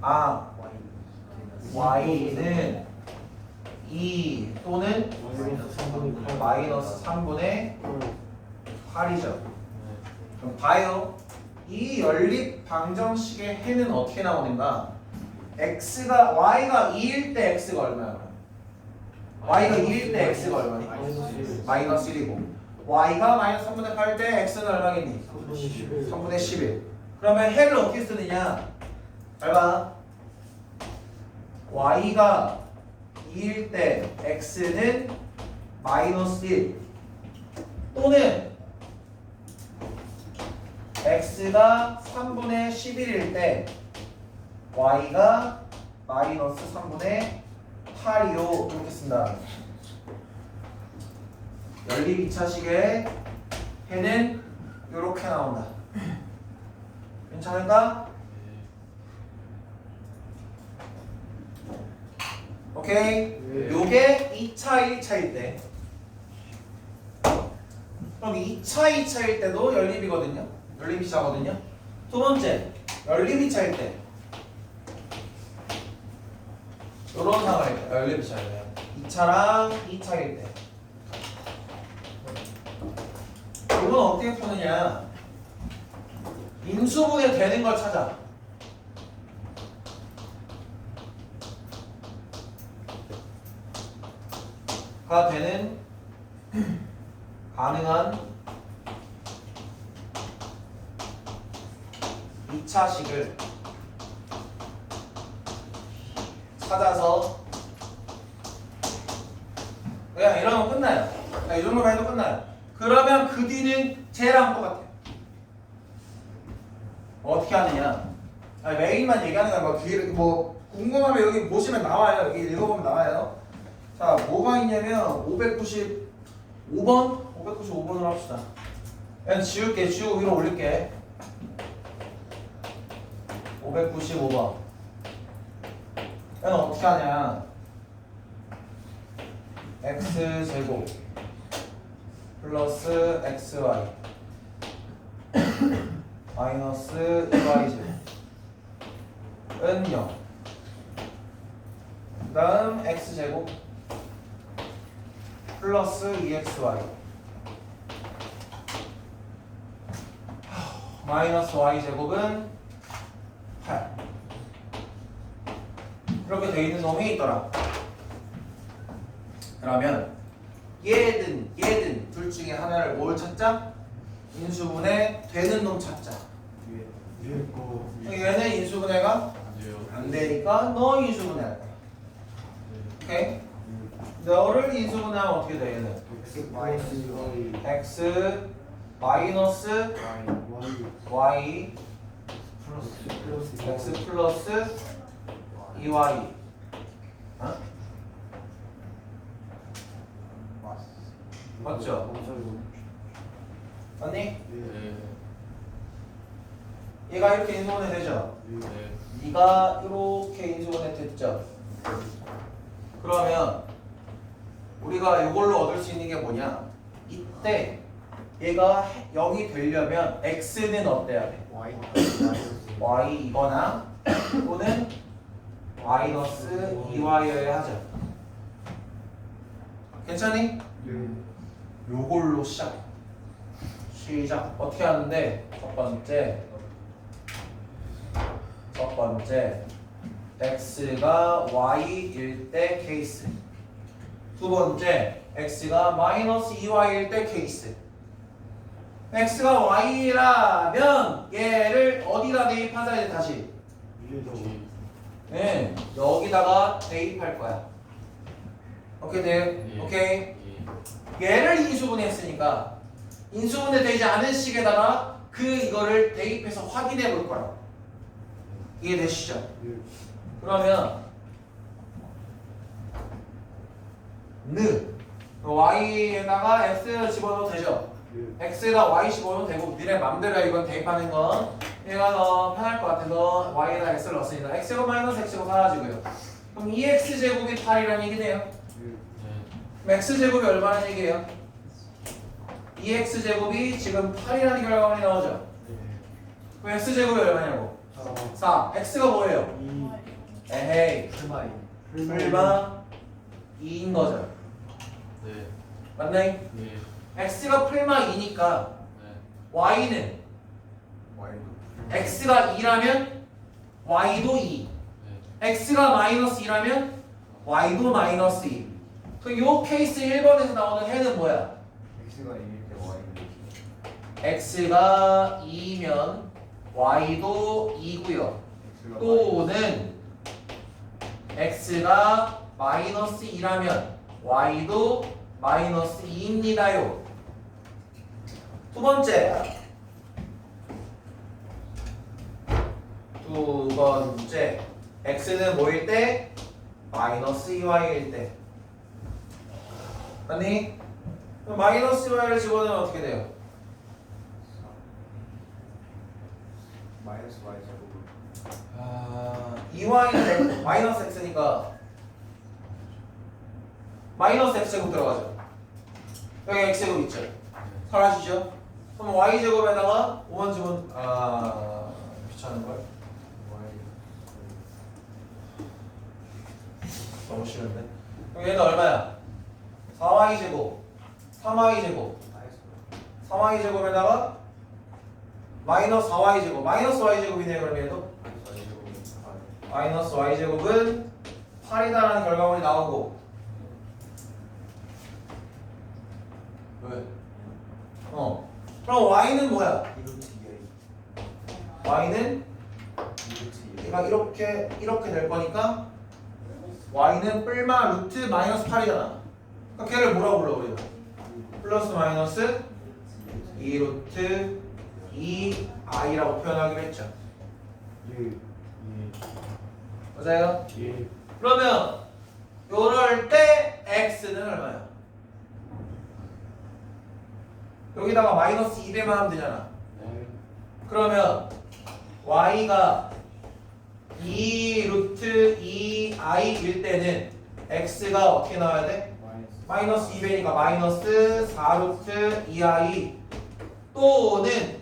아 y는 2 또는 마이너스 3분의 8 마이너스 3분의 8이죠. 그럼 봐요. 이 연립 방정식의 해는 어떻게 나오는가? x가 y가 2일 때 x가 얼마야? y가 2일 때 x가 얼마니? 마이너스 1이고 y가 마이너스 3분의 8 때 x는 얼마겠니? 3분의 11. 그러면 해를 어떻게 쓰느냐? 잘 봐. y가 2일 때 x는 마이너스 1 또는 x가 3분의 11일 때 y가 마이너스 3분의 8이요. 이렇게 쓴다. 연립 2차식의 해는 이렇게 나온다. 괜찮을까? 오케이? 네. 요게 2차 1차일 때 그럼 2차 2차일 때도 연립이거든요. 연립 2차거든요. 두 번째 연립 2차일 때 요런 상황일 때 연립 2차일 때 2차랑 2차일 때 이건 어떻게 푸느냐? 인수분해 되는 걸 찾아. 가 되는 가능한 2차식을 찾아서 그냥 이러면 끝나요. 이 정도만 해도 끝나요. 그러면 그 뒤는 쟤랑 똑같아요. 어떻게 하느냐? 아니, 메인만 얘기하는 거야. 뭐 궁금하면 여기 보시면 나와요. 여기 읽어보면 나와요. 자, 뭐가 있냐면 595번? 595번으로 합시다. 그냥 지울게. 지우고 위로 올릴게. 595번. 얘는 어떻게 하냐? x제곱 플러스 xy 마이너스 2y제곱은 0. 그 다음 x제곱 플러스 2xy 마이너스 y제곱은 8. 이렇게 돼 있는 놈이 있더라. 그러면 얘든 둘 중에 하나를 뭘 찾자? 인수분해 되는 놈 찾자. 위에 거 얘는 인수분해가 안 돼요. 안 되니까 너 인수분해할 거야. 오케이? 너를 인수분해하면 어떻게 돼 얘는? x 플러스 y x 마이너스 y 플러스 x 플러스 2y 어? 맞죠? 맞니? 네. 얘가 이렇게 인수분해 되죠? 네. 네가 이렇게 인수분해 됐죠? 그러면 우리가 이걸로 얻을 수 있는 게 뭐냐? 이때 얘가 0이 되려면 x는 어때야 돼? y이거나 또는 마이너스 2y여야 하죠. 괜찮니? 요걸로 시작. 어떻게 하는데? 첫 번째 x가 y일 때 케이스. 두 번째 x가 마이너스 2y일 때 케이스. x가 y라면 얘를 어디다 대입하자 이제 다시. 네, 여기다가 대입할 거야. 오케이, 네. 예. 오케이. 예. 얘를 인수분해했으니까 인수분해 되지 않은 식에다가 이거를 대입해서 확인해 볼 거야. 이해되시죠? 그러면 y에다가 x 집어넣어도 되죠? x에다 y 집어넣어도 되고 니네 맘대로 이건 대입하는 건 얘가 더 편할 것 같아서 y에다 x를 넣었으니까 x가 마이너스 x가 사라지고요. 그럼 2x제곱이 8이라는 얘기네요. 그럼 x제곱이 얼마나 얘기예요? 2x제곱이 지금 8이라는 결과물이 나오죠? 그럼 x제곱이 얼마냐고? 4. x가 뭐예요? 에헤이 풀마이. 풀마 2인 거죠. 네. 맞네? 네. x가 풀마 2니까 네. y는 x가 2라면 y도 2. 네. x가 마이너스 2라면 y도 마이너스 2. 그럼 요 케이스 1번에서 나오는 해는 뭐야? X가 2일 때 Y는 x가 2면 y도 2고요. 또는 x가 마이너스 2라면 y도 마이너스 2입니다요. 두 번째 x는 뭐일 때? 마이너스 2y일 때. 맞니? 그럼 마이너스 2y를 집어넣으면 어떻게 돼요? 마이너스 Y 제곱. 2y는 마이너스 x니까 마이너스 x제곱 들어가죠. 여기 x제곱 있죠? 사라지죠? 그럼 y제곱에다가 5만 집은 귀찮은걸? 너무 싫은데? 그럼 얘는 얼마야? 4y제곱 3y제곱 3y제곱에다가 마이너스 4y제곱 마이너스 y제곱이네요. 그럼 얘도 마이너스 y제곱은 8이다라는 결과물이 나오고 왜? 그럼 y는 뭐야? y는 얘가 이렇게 될 거니까 y는 뿔마 루트 마이너스 8이잖아. 그러니까 걔를 뭐라고 불러 우리가? 플러스 마이너스 2 루트 2i라고 표현하기로 했죠. 맞아요? 그러면 요럴 때 x는 얼마야? 여기다가 마이너스 2배만 하면 되잖아. 그러면 y가 2 루트 2i일 때는 x가 어떻게 나와야 돼? 마이너스 2배니까 마이너스 4 루트 2i 또는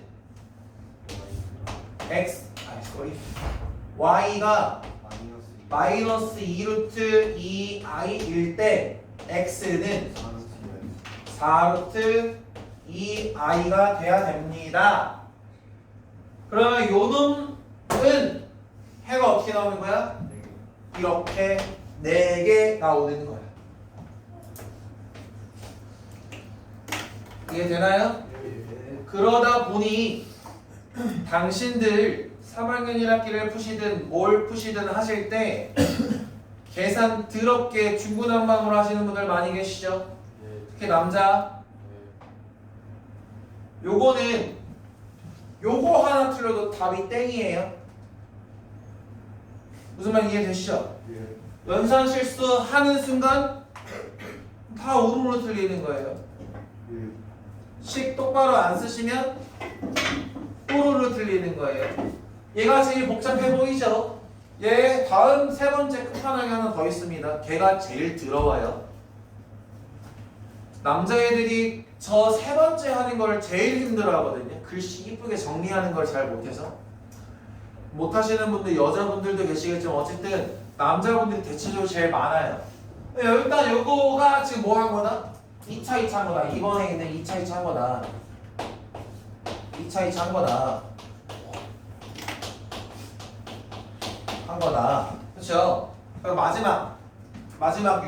y가 마이너스 2 루트 2i일 때 x는 4 루트 2i가 돼야 됩니다. 그러면 요 놈은 해가 어떻게 나오는 거야? 이렇게 4개 나오는 거야. 이해되나요? 그러다 보니 당신들 3학년 1학기를 푸시든 뭘 푸시든 하실 때 계산 더럽게 중구난방으로 하시는 분들 많이 계시죠? 특히 남자. 요거는 요거 하나 틀려도 답이 땡이에요. 무슨 말 이해되시죠? 연산 실수하는 순간 다 오름으로 틀리는 거예요. 식 똑바로 안 쓰시면 뽀로로 틀리는 거예요. 얘가 제일 복잡해 보이죠? 얘 다음 세 번째 끝판왕이 하나 더 있습니다. 걔가 제일 더러워요. 남자애들이 저 세 번째 하는 걸 제일 힘들어하거든요. 글씨 이쁘게 정리하는 걸 잘 못해서. 못하시는 분들 여자분들도 계시겠지만 어쨌든 남자분들이 대체적으로 제일 많아요. 일단 요거가 지금 뭐 한 거다? 2차 한 거다. 이번에 있는 2차 한 거다. 2차 한 거다. 한 거다. 그렇죠? 그럼 마지막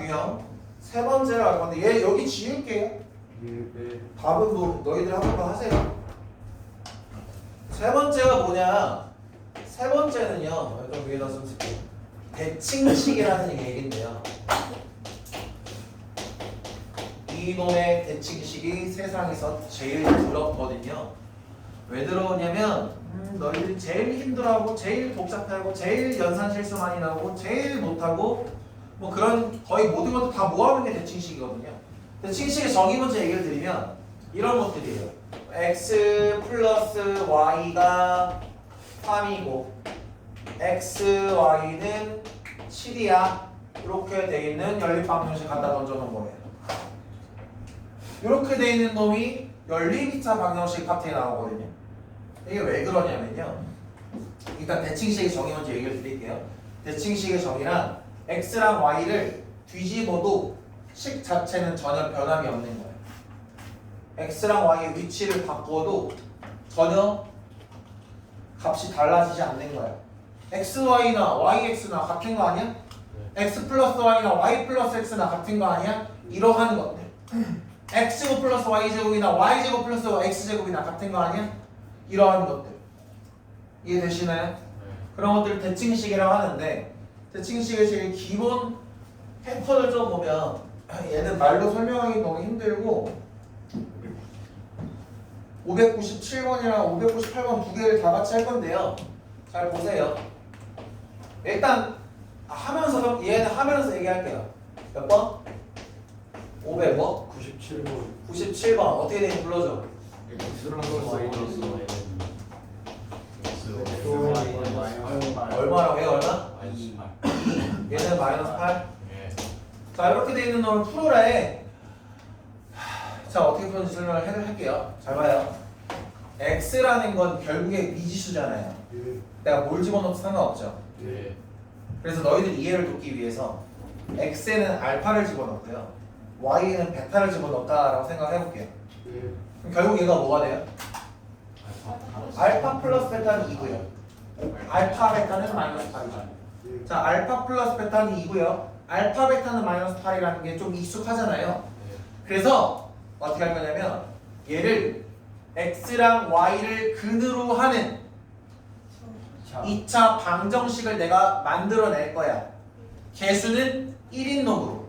유형 세 번째로 할 건데 얘 여기 지울게요. 답은 뭐 너희들 한번 하세요. 세 번째가 뭐냐? 세 번째는요. 좀 위에다 좀 쓸게요. 대칭식이라는 얘기인데요. 이놈의 대칭식이 세상에서 제일 더럽거든요. 왜 더러우냐면 너희들이 제일 힘들어하고 제일 복잡해하고 제일 연산 실수 많이 나오고 제일 못하고 뭐 그런 거의 모든 것도 다 모아놓은 게 대칭식이거든요. 대칭식의 정의 문제 얘기를 드리면 이런 것들이에요. x 플러스 y가 3이고 x, y는 7이야. 이렇게 돼 있는 연립방정식 갖다 던져놓은 거예요. 이렇게 돼 있는 놈이 연립이차 방정식 파트에 나오거든요. 이게 왜 그러냐면요. 일단 대칭식의 정의 먼저 얘기를 드릴게요. 대칭식의 정의란 x랑 y를 뒤집어도 식 자체는 전혀 변함이 없는 거예요. x랑 y의 위치를 바꿔도 전혀 값이 달라지지 않는 거예요. xy나 yx나 같은 거 아니야? x 플러스 y나 y 플러스 x나 같은 거 아니야? 이러한 것들. x제곱 플러스 y제곱이나 y제곱 플러스 x제곱이나 같은 거 아니야? 이러한 것들. 이해되시나요? 그런 것들을 대칭식이라고 하는데 대칭식의 제일 기본 패턴을 좀 보면 얘는 말로 설명하기 너무 힘들고 597번이랑 598번 두 개를 다 같이 할 건데요. 잘 보세요. 일단 하면서 얘는 하면서 얘기할게요. 몇 번? 500 뭐? 97번 97번 어떻게 되는지 불러줘. 얼마라고 해요? 얼마? 얘는 마이너스 8. 자 이렇게 돼 있는 놈을 풀어라 해. 자 어떻게 푸는지 설명을 할게요. 잘 봐요. x라는 건 결국에 미지수잖아요. 내가 뭘 집어넣어도 상관없죠. 그래서 너희들 이해를 돕기 위해서 x에는 알파를 집어넣고요 y에는 베타를 집어넣었다라고 생각해 볼게요. 그럼 결국 얘가 뭐가 돼요? 알파 플러스 베타는 2고요 알파 베타는 마이너스 8이죠. 자 알파 플러스 베타는 2고요 알파 베타는 마이너스 8이라는 게 좀 익숙하잖아요. 그래서 어떻게 할 거냐면 얘를 x랑 y를 근으로 하는 2차 방정식을 내가 만들어낼 거야. 개수는 1인 놈으로.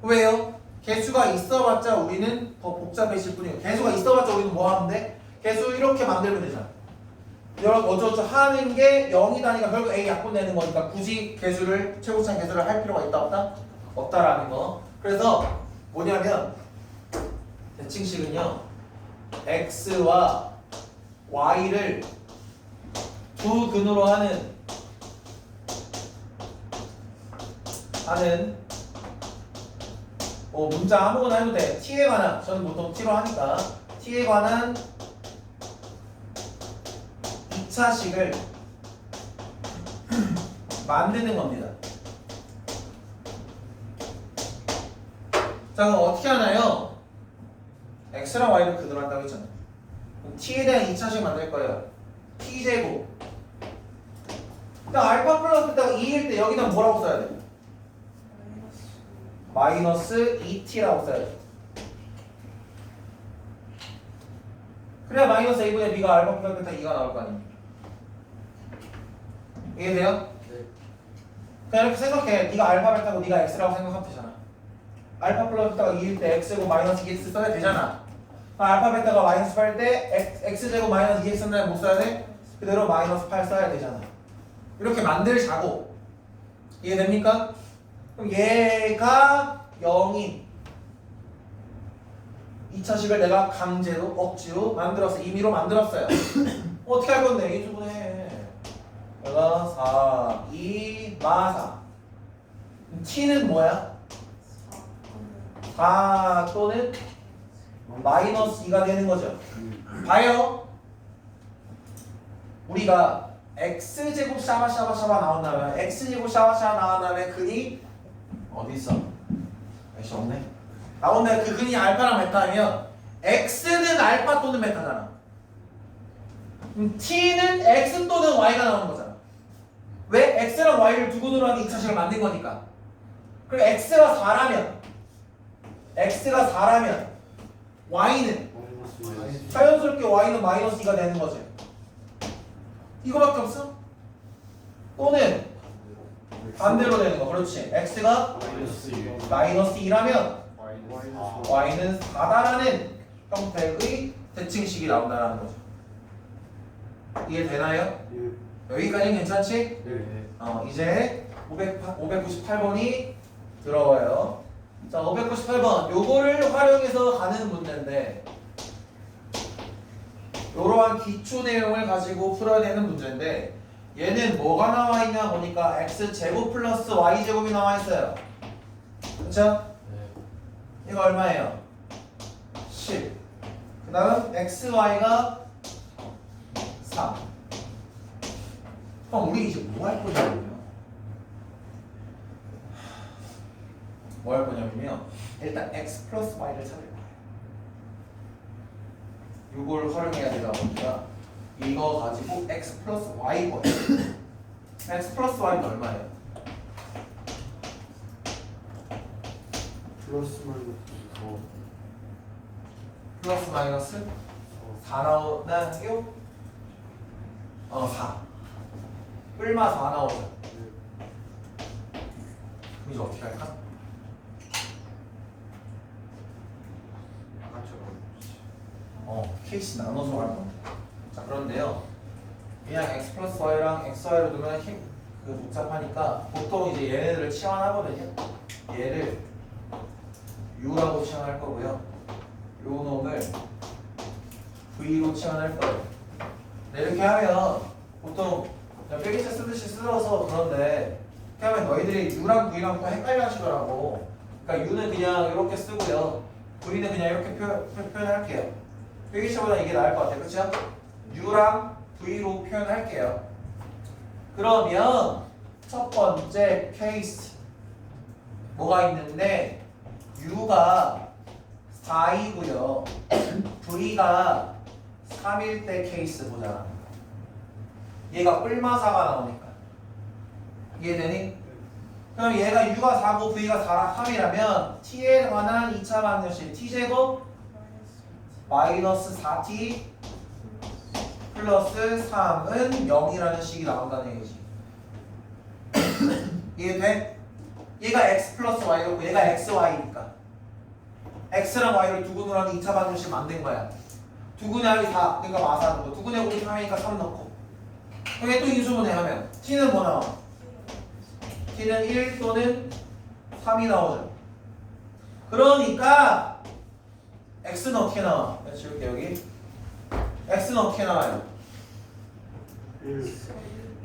왜요? 개수가 있어봤자 우리는 더 복잡해질 뿐이에요. 개수가 있어봤자 우리는 뭐 하면 돼? 개수 이렇게 만들면 되잖아. 여러 어쩌고저쩌 하는 게 0이다니까 결국 A 약분 내는 거니까 굳이 개수를 최고차의 개수를 할 필요가 있다 없다? 없다라는 거. 그래서 뭐냐면 대칭식은요 x와 y를 두 근으로 하는 문자 아무거나 해도 돼. t에 관한 저는 보통 t로 하니까 t에 관한 2차식을 만드는 겁니다. 자 그럼 어떻게 하나요? x랑 y를 근으로 한다고 했잖아. 그럼 t에 대한 2차식 만들 거예요. t제곱. 그러니까 알파 플러스 베타가 2일 때 여기다 뭐라고 써야 돼? 마이너스 2t라고 써야 돼. 그래야 마이너스 a분의 b가 알파 플러스 베타 2가 나올 거 아니야. 이해돼요? 네. 그냥 이렇게 생각해. 네가 알파 베타고 네가 x라고 생각하면 되잖아. 알파 플러스 베타가 2일 때 x제곱 마이너스 2x 써야 되잖아. 알파 베타가 마이너스 8일 때 x제곱 마이너스 2x는 못 써야 돼? 그대로 마이너스 8 써야 되잖아. 이렇게 만들자고. 이해됩니까? 그럼 얘가 0인 2차식을 내가 강제로 억지로 만들었어. 임의로 만들었어요. 어떻게 할 건데? 인수분해. 내가 4, 2, 마 4. t는 뭐야? 4 또는 마이너스 2가 되는 거죠. 봐요. 우리가 x제곱 샤바샤바샤바 나온 다음에 x제곱 샤바샤바 나온 다음에 근이 어디 있어? 역시 없네. 나온 다음에 그 근이 알파랑 베타면 x는 알파 또는 베타잖아. t는 x 또는 y가 나오는 거잖아. 왜? x랑 y를 두 근으로 하는 2차식을 만든 거니까. 그리고 x가 4라면 y는 자연스럽게 y는 마이너스 2가 되는 거지. 이거밖에 없어? 또는 반대로 되는 거. 그렇지. x가 마이너스 2라면 y는 4다라는 형태의 대칭식이 나온다는 거죠. 이해되나요? 여기까지는 괜찮지? 이제 598번이 들어와요. 자, 598번. 요거를 활용해서 가는 문제인데 이러한 기초 내용을 가지고 풀어야 되는 문제인데 얘는 뭐가 나와 있냐 보니까 x제곱 플러스 y제곱이 나와 있어요. 그쵸? 네. 이거 얼마예요? 10. 그 다음 xy가 3. 그럼 우리 이제 뭐 할 거냐면요. 뭐 할 거냐면요. 일단 x 플러스 y를 찾을 거예요. 이걸 활용해야 되다 보니까 이거 가지고 x 플러스 y 거예요. x 플러스 y는 얼마예요? 플러스 마이너스 플러스 마이너스 4 나오나요? 4. 뿔마 4 나오죠. 그럼 이제 어떻게 할까? 케이스 나눠서 할 건데. 자, 그런데요. 그냥 x 플러스 y랑 xy로 두면 복잡하니까 보통 이제 얘네들을 치환하거든요. 얘를 u라고 치환할 거고요. 요 놈을 v로 치환할 거예요. 네, 이렇게 하면 보통 그냥 빼기체 쓰듯이 쓸어서 그런데 이렇게 하면 너희들이 u랑 v랑 또 헷갈려 하시더라고. 그러니까 u는 그냥 이렇게 쓰고요. v는 그냥 이렇게 표현할게요. 빼기체보다 이게 나을 것 같아요. 그쵸? u랑 v로 표현할게요. 그러면 첫 번째 케이스 뭐가 있는데 u가 4이고요. v가 3일 때 케이스 보자. 얘가 뿔마사가 나오니까. 이해되니? 그럼 얘가 u가 4고 v가 3이라면 t에 관한 2차 방정식 t제곱 마이너스 4t 플러스 3은 0이라는 식이 나온다는 얘기지. 이해돼? 얘가 x 플러스 y고 얘가 xy니까 x랑 y를 두근으로 하는 2차 방정식 만든 거야. 두근하기 4, 그러니까 마사는 거. 두근에 곱이 3이니까 3 넣고. 그게 또 인수분해 하면 t는 뭐 나와? t는 1 또는 3이 나오죠. 그러니까 x는 어떻게 나와? 내가 지울게 여기. x는 어떻게 나와요? 1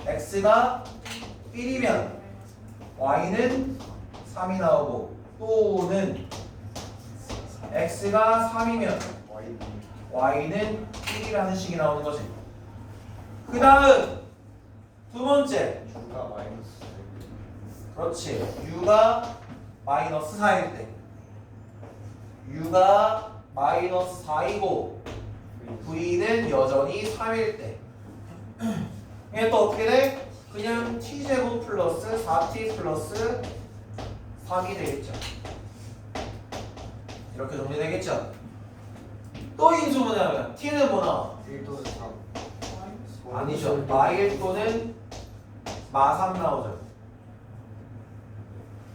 x가 1이면 y는 3이 나오고 또는 x가 3이면 y는 1이라는 식이 나오는 거지. 그 다음 두 번째 주가 마이너스 그렇지. u가 마이너스 4일 때 u가 마이너스 4이고 v는 여전히 3일 때 이게 또 어떻게 돼? 그냥 t제곱 플러스 4t 플러스 3이 되겠죠. 이렇게 정리되겠죠? 또 인수분해하면 t는 뭐 나와? 1 또는 3 아니죠. 마1 또는 마3 나오죠.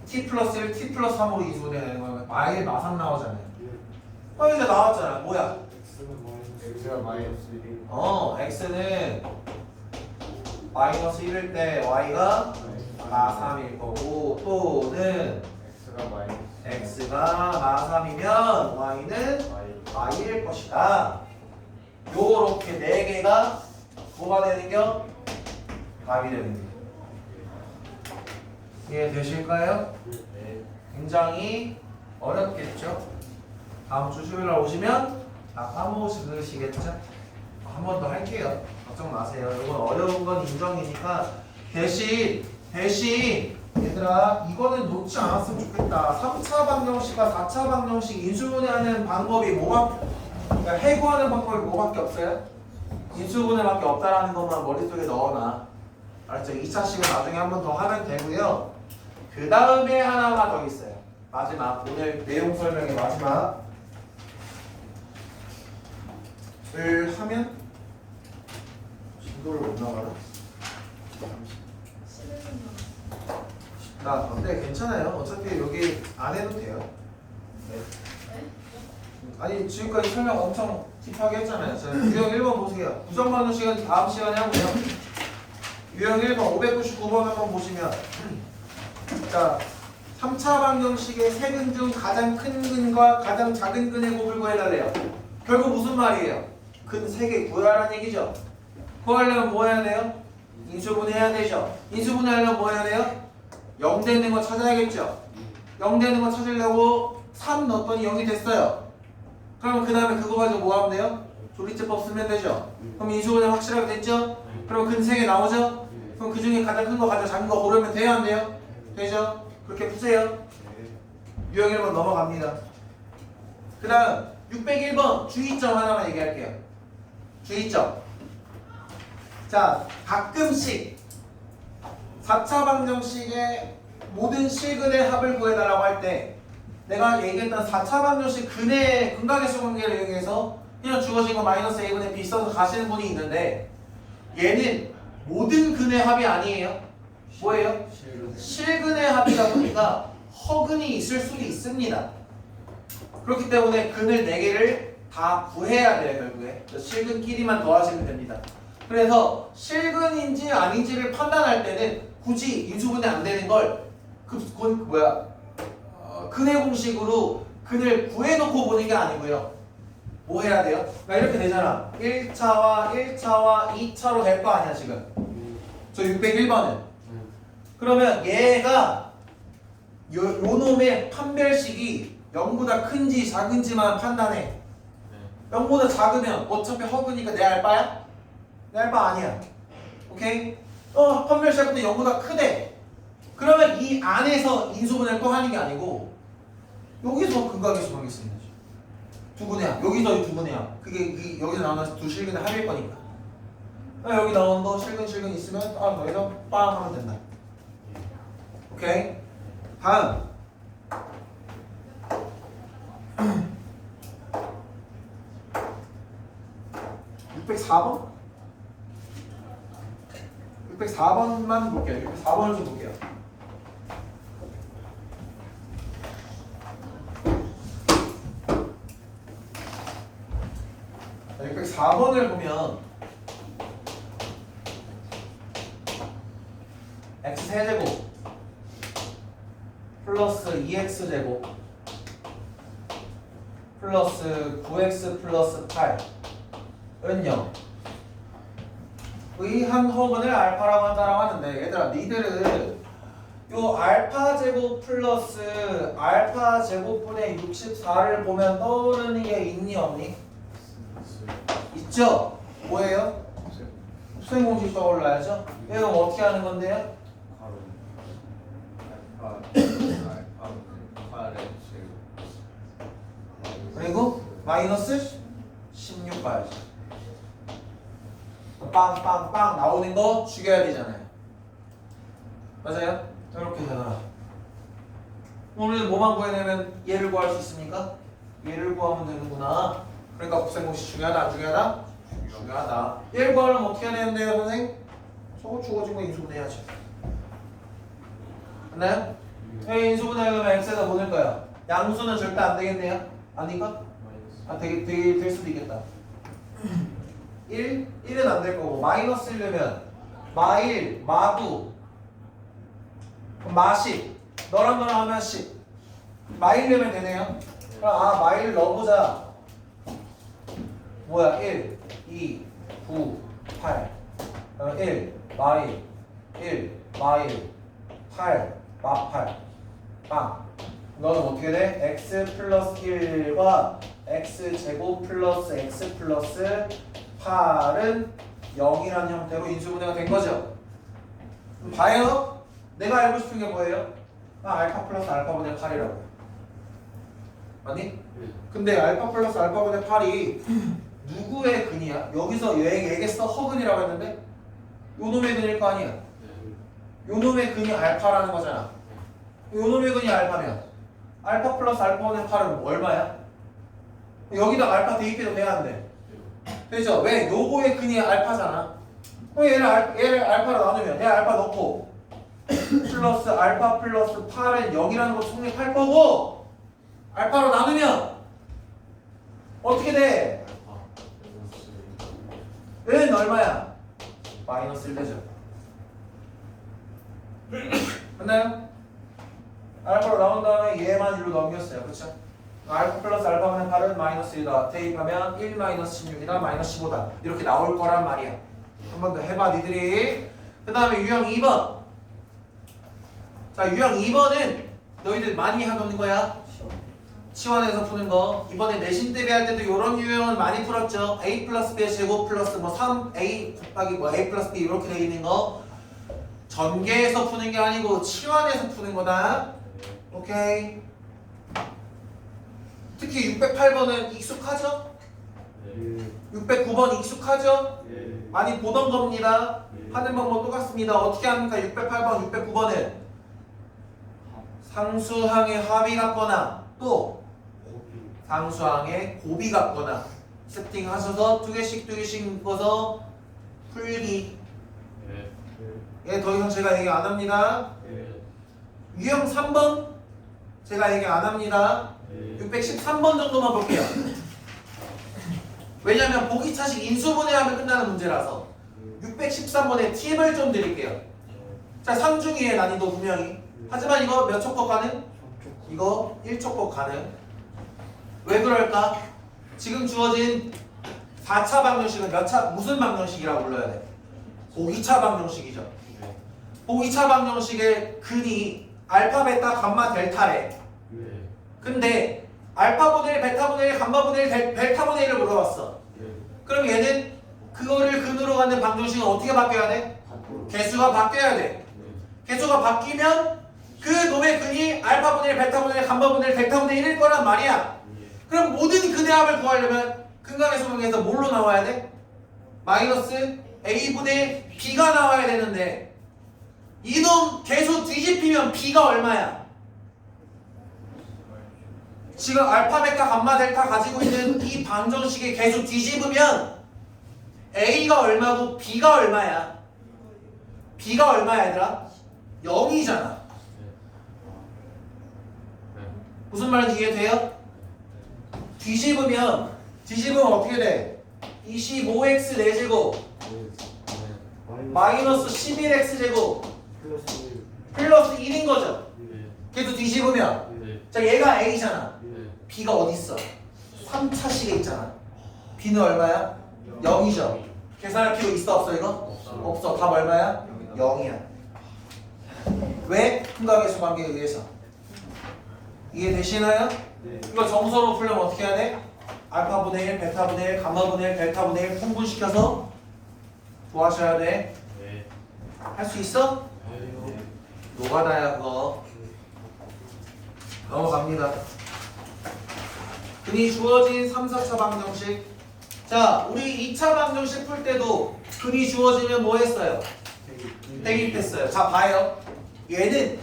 t 플러스 1, t 플러스 3으로 인수분해되는 거면 마1, 마3 나오잖아요. 이제 나왔잖아. 뭐야? x가 마이너스 1이 x는 마이너스 1일 때 y가 마3일 거고 또는 x가 마3이면 y는 y일 것이다. 요렇게 네 개가 뭐가 되는겨? 답이 되는겨. 이해되실까요? 네. 굉장히 어렵겠죠? 다음 주 수요일날 오시면 다 까먹으시겠죠? 한 번 더 할게요. 걱정 마세요. 이건 어려운 건 인정이니까 대신 얘들아 이거는 놓지 않았으면 좋겠다. 3차 방정식과 4차 방정식 인수분해하는 방법이 그러니까 해고하는 방법이 뭐밖에 없어요? 인수분해밖에 없다라는 것만 머릿속에 넣어놔. 알았죠? 2차식은 나중에 한 번 더 하면 되고요. 그 다음에 하나가 더 있어요. 마지막 오늘 내용 설명의 마지막 을 하면 진도를 못 나가나? 나 근데 괜찮아요. 어차피 여기 안 해도 돼요. 네. 아니 지금까지 설명 엄청 딥하게 했잖아요. 자, 유형 1번 보세요. 부정 받는 시간 다음 시간에 하고요. 유형 1번 599번 한번 보시면 자 3차 방정식의 세 근 중 가장 큰 근과 가장 작은 근의 곱을 구해달래요. 결국 무슨 말이에요? 근 3개 구하라는 얘기죠. 구하려면 뭐 해야 돼요? 인수분해해야 되죠. 인수분해하려면 뭐 해야 돼요? 0 되는 거 찾아야겠죠. 0 되는 거 찾으려고 3 넣었더니 0이 됐어요. 그러면 그 다음에 그거 가지고 뭐 하면 돼요? 조리제법 쓰면 되죠. 그럼 인수분해 확실하게 됐죠? 그럼 근 3개 나오죠? 그럼 그 중에 가장 큰 거 가장 작은 거 고르면 돼요 안 돼요? 되죠? 그렇게 푸세요. 유형 1번 넘어갑니다. 그 다음 601번 주의점 하나만 얘기할게요. 주의점. 자, 가끔씩 4차 방정식의 모든 실근의 합을 구해달라고 할 때 내가 얘기했던 4차 방정식 근의 근각의 수관계를 이용해서 그냥 주어진 거 마이너스 a분의 b 써서 가시는 분이 있는데 얘는 모든 근의 합이 아니에요. 뭐예요? 실근의 합이다 보니까 허근이 있을 수도 있습니다. 그렇기 때문에 근을 4개를 다 구해야 돼요. 결국에 실근끼리만 더하시면 됩니다. 그래서 실근인지 아닌지를 판단할 때는 굳이 인수분해 안 되는 걸 근의 공식으로 근을 구해놓고 보는 게 아니고요. 뭐 해야 돼요? 그러니까 이렇게 되잖아. 1차와 2차로 될 거 아니야 지금. 저 601번은. 그러면 얘가 요 놈의 판별식이 0보다 큰지 작은지만 판단해. 0보다 작으면 어차피 허그니까 내 알바야? 내 알바 아니야. 오케이? 판별식부터 0보다 크대. 그러면 이 안에서 인수분해를 또 하는 게 아니고 여기서 근각의 수박이 쓰는 거지. 두 분의 합. 여기서 두 분의 합. 그게 여기서 나오는 두 실근의 합일 거니까. 여기 나오는 거 실근 있으면 여기서 빵 하면 된다. 오케이? 다음 604번? 604번만 볼게요. 604번을 좀 볼게요. 자, 604번을 보면 x 세제곱 플러스 2x제곱 플러스 9x 플러스 8은 0 의 한 허근을 알파라고 한다라고 하는데 얘들아 니들은 요 알파 제곱 플러스 알파 제곱분의 64를 보면 떠오르는 게 있니 없니? 있죠? 뭐예요? 수행공식 떠올라야죠? 이거 어떻게 하는 건데요? 그리고 마이너스 16 가야지. 빵빵빵 나오는 거 죽여야 되잖아요. 맞아요? 이렇게 되더라. 오늘 뭐만 구해내면 얘를 구할 수 있습니까? 얘를 구하면 되는구나. 그러니까 곱셈공식 중요하다 안 중요하다? 중요하다. 얘를 구하려면 어떻게 해야 되는데요 선생님? 저거 주어진 거 인수분해야죠. 맞나요? 인수분해하려면 x에다 뭐 넣을 거야? 양수는 절대 안 되겠네요? 아닌가? 될 수도 있겠다. 1은 안 될 거고 마이너스 1이면 마1, 마9 마10 너랑 하면 10 마1 넣으면 되네요. 그럼 마1 넣어보자. 뭐야 1, 2, 9, 8 그럼 1, 마1 1, 마1 8, 마8 빵 너는 어떻게 돼? x 플러스 1과 x 제곱 플러스 x 플러스 8은 0이라는 형태로 인수분해가 된 거죠. 봐요. 내가 알고 싶은 게 뭐예요? 알파 플러스 알파분의 8이라고. 맞니? 근데 알파 플러스 알파분의 8이 누구의 근이야? 여기서 얘기했어 허근이라고 했는데 요 놈의 근일 거 아니야? 요 놈의 근이 알파라는 거잖아. 요 놈의 근이 알파면 알파 플러스 알파분의 8은 얼마야? 여기다 알파 대입해도 돼야 안 돼? 되죠? 왜? 요거의 근이 알파잖아. 그럼 얘를 알파로 나누면 얘 알파 넣고 플러스 알파 플러스 8은 0이라는 거 성립할 거고 알파로 나누면 어떻게 돼? 얘는 얼마야? 마이너스 1 되죠. 맞나요? 알파로 나온 다음에 얘만 1로 넘겼어요. 그쵸? 알파 플러스 알파분의 8은 마이너스 1이다. 대입하면 1 마이너스 16이다. 마이너스 15다. 이렇게 나올 거란 말이야. 한 번 더 해봐 니들이. 그 다음에 유형 2번. 자 유형 2번은 너희들 많이 하는 거야. 치환해서 푸는 거. 이번에 내신 대비할 때도 이런 유형은 많이 풀었죠. a 플러스 b의 제곱 플러스 뭐 3a 곱하기 뭐 a 플러스 b 이렇게 돼 있는 거. 전개해서 푸는 게 아니고 치환해서 푸는 거다. 오케이. 특히 608번은 익숙하죠? 609번 익숙하죠? 많이 보던 겁니다. 하는 방법 똑같습니다. 어떻게 합니까? 608번, 609번은 상수항의 합이 같거나 또 상수항의 곱이 같거나 세팅하셔서 두 개씩 묶어서 풀기. 예, 더 이상 제가 얘기 안 합니다. 유형 3번 제가 얘기 안 합니다. 613번 정도만 볼게요. 왜냐면 보기 차식 인수분해하면 끝나는 문제라서 613번에 팁을 좀 드릴게요. 자, 상중위의 난이도 분명히. 하지만 이거 몇 촉법 가능? 이거 1촉법 가능. 왜 그럴까? 지금 주어진 4차 방정식은 몇 차, 무슨 방정식이라고 불러야 돼? 보기차 방정식이죠. 보기차 방정식의 근이 알파, 베타, 감마, 델타래. 근데 알파분의 1, 베타분의 1, 감마분의 1, 델타분의 1을 물어봤어. 그럼 얘는 그거를 근으로 갖는 방정식은 어떻게 바뀌어야 돼? 개수가 바뀌어야 돼. 개수가 바뀌면 그 놈의 근이 알파분의 1, 베타분의 1, 감마분의 1, 델타분의 1일 거란 말이야. 그럼 모든 근의 합을 구하려면 근각의 수명에서 뭘로 나와야 돼? 마이너스 a분의 b가 나와야 되는데 이놈 개수 뒤집히면 b가 얼마야? 지금 알파, 베타, 감마, 델타 가지고 있는 이 방정식의 개수 뒤집으면 a가 얼마고 b가 얼마야? b가 얼마야 얘들아? 0이잖아. 무슨 말인지 이해돼요? 뒤집으면 어떻게 돼? 25x 4제곱 마이너스 11x 제곱 플러스 1인 거죠. 걔도 뒤집으면 자 얘가 a잖아. b가 어디 있어? 3차식에 있잖아. b는 얼마야? 0이죠. 계산할 필요 있어 없어 이거? 없어. 답 얼마야? 0이야. 왜? 근각의수 관계에 의해서. 이해되시나요? 이거 정서로 풀려면 어떻게 해야 돼? 알파분의 1, 베타분의 1, 감마분의 1, 델타분의 1 통분시켜서 구하셔야 돼. 할 수 있어? 노가다야 그거. 넘어갑니다. 근이 주어진 3, 4차 방정식. 자, 우리 2차 방정식 풀 때도 근이 주어지면 뭐 했어요? 대입했어요. 자, 봐요. 얘는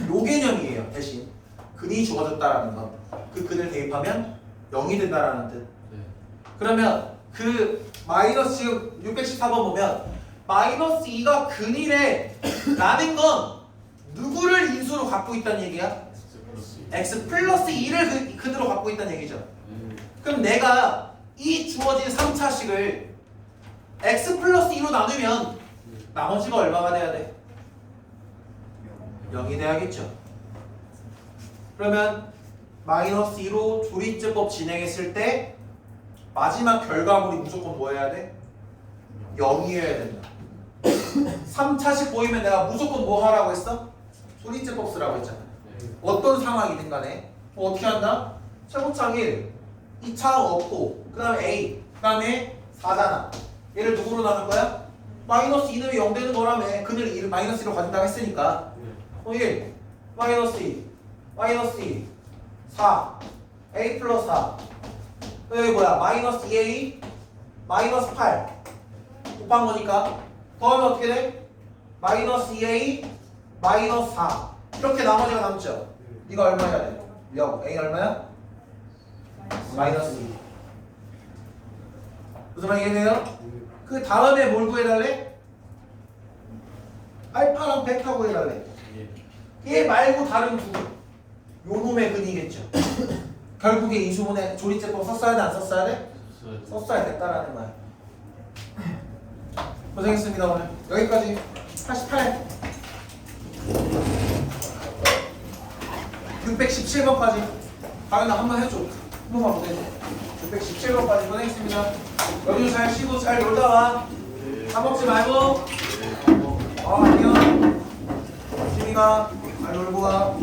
요 개념이에요. 대신 근이 주어졌다라는 건. 그 근을 대입하면 0이 된다라는 뜻. 그러면 그 마이너스 지금 614번 보면 마이너스 2가 근이래 라는 건 누구를 인수로 갖고 있다는 얘기야? x 플러스 2를 근으로 갖고 있다는 얘기죠. 그럼 내가 이 주어진 3차식을 x 플러스 2로 나누면 나머지가 얼마가 돼야 돼? 0이 돼야겠죠. 그러면 마이너스 2로 조리제법 진행했을 때 마지막 결과물이 무조건 뭐 해야 돼? 0이어야 된다. 3차식 보이면 내가 무조건 뭐 하라고 했어? 조리제법 쓰라고 했잖아. 어떤 상황이든 간에 어떻게 한다? 최고차항 1, 2차항 없고 그 다음에 A, 그 다음에 4잖아. 얘를 누구로 나눌 거야? 마이너스 2는 0 되는 거라며. 근을 2를 마이너스 1로 가진다고 했으니까 1, 마이너스 2, 마이너스 2, 4, A 플러스 4. 여기 뭐야? 마이너스 2A, 마이너스 8 곱한 거니까 더하면 어떻게 돼? 마이너스 2A, 마이너스 4 이렇게 나머지가 남죠? 이거 얼마야 돼? 0. A 얼마야? 마이너스 2. 무슨 말 이해돼요? 그 다음에 뭘 구해달래? 알파랑 베타 구해달래. 얘 말고 다른 두 개. 요 놈의 근이겠죠. 결국에 인수분해 조리제법 썼어야 돼? 안 썼어야 돼? 썼어야 됐다라는 말. 고생했습니다 오늘. 여기까지 88. 617번까지 가연아 한번 해줘. 한 번만 보내줘. 617번까지 보내겠습니다. 여기도 잘 쉬고 잘 놀다 와. 까먹지 말고. 안녕. 지민아 잘 놀고 가.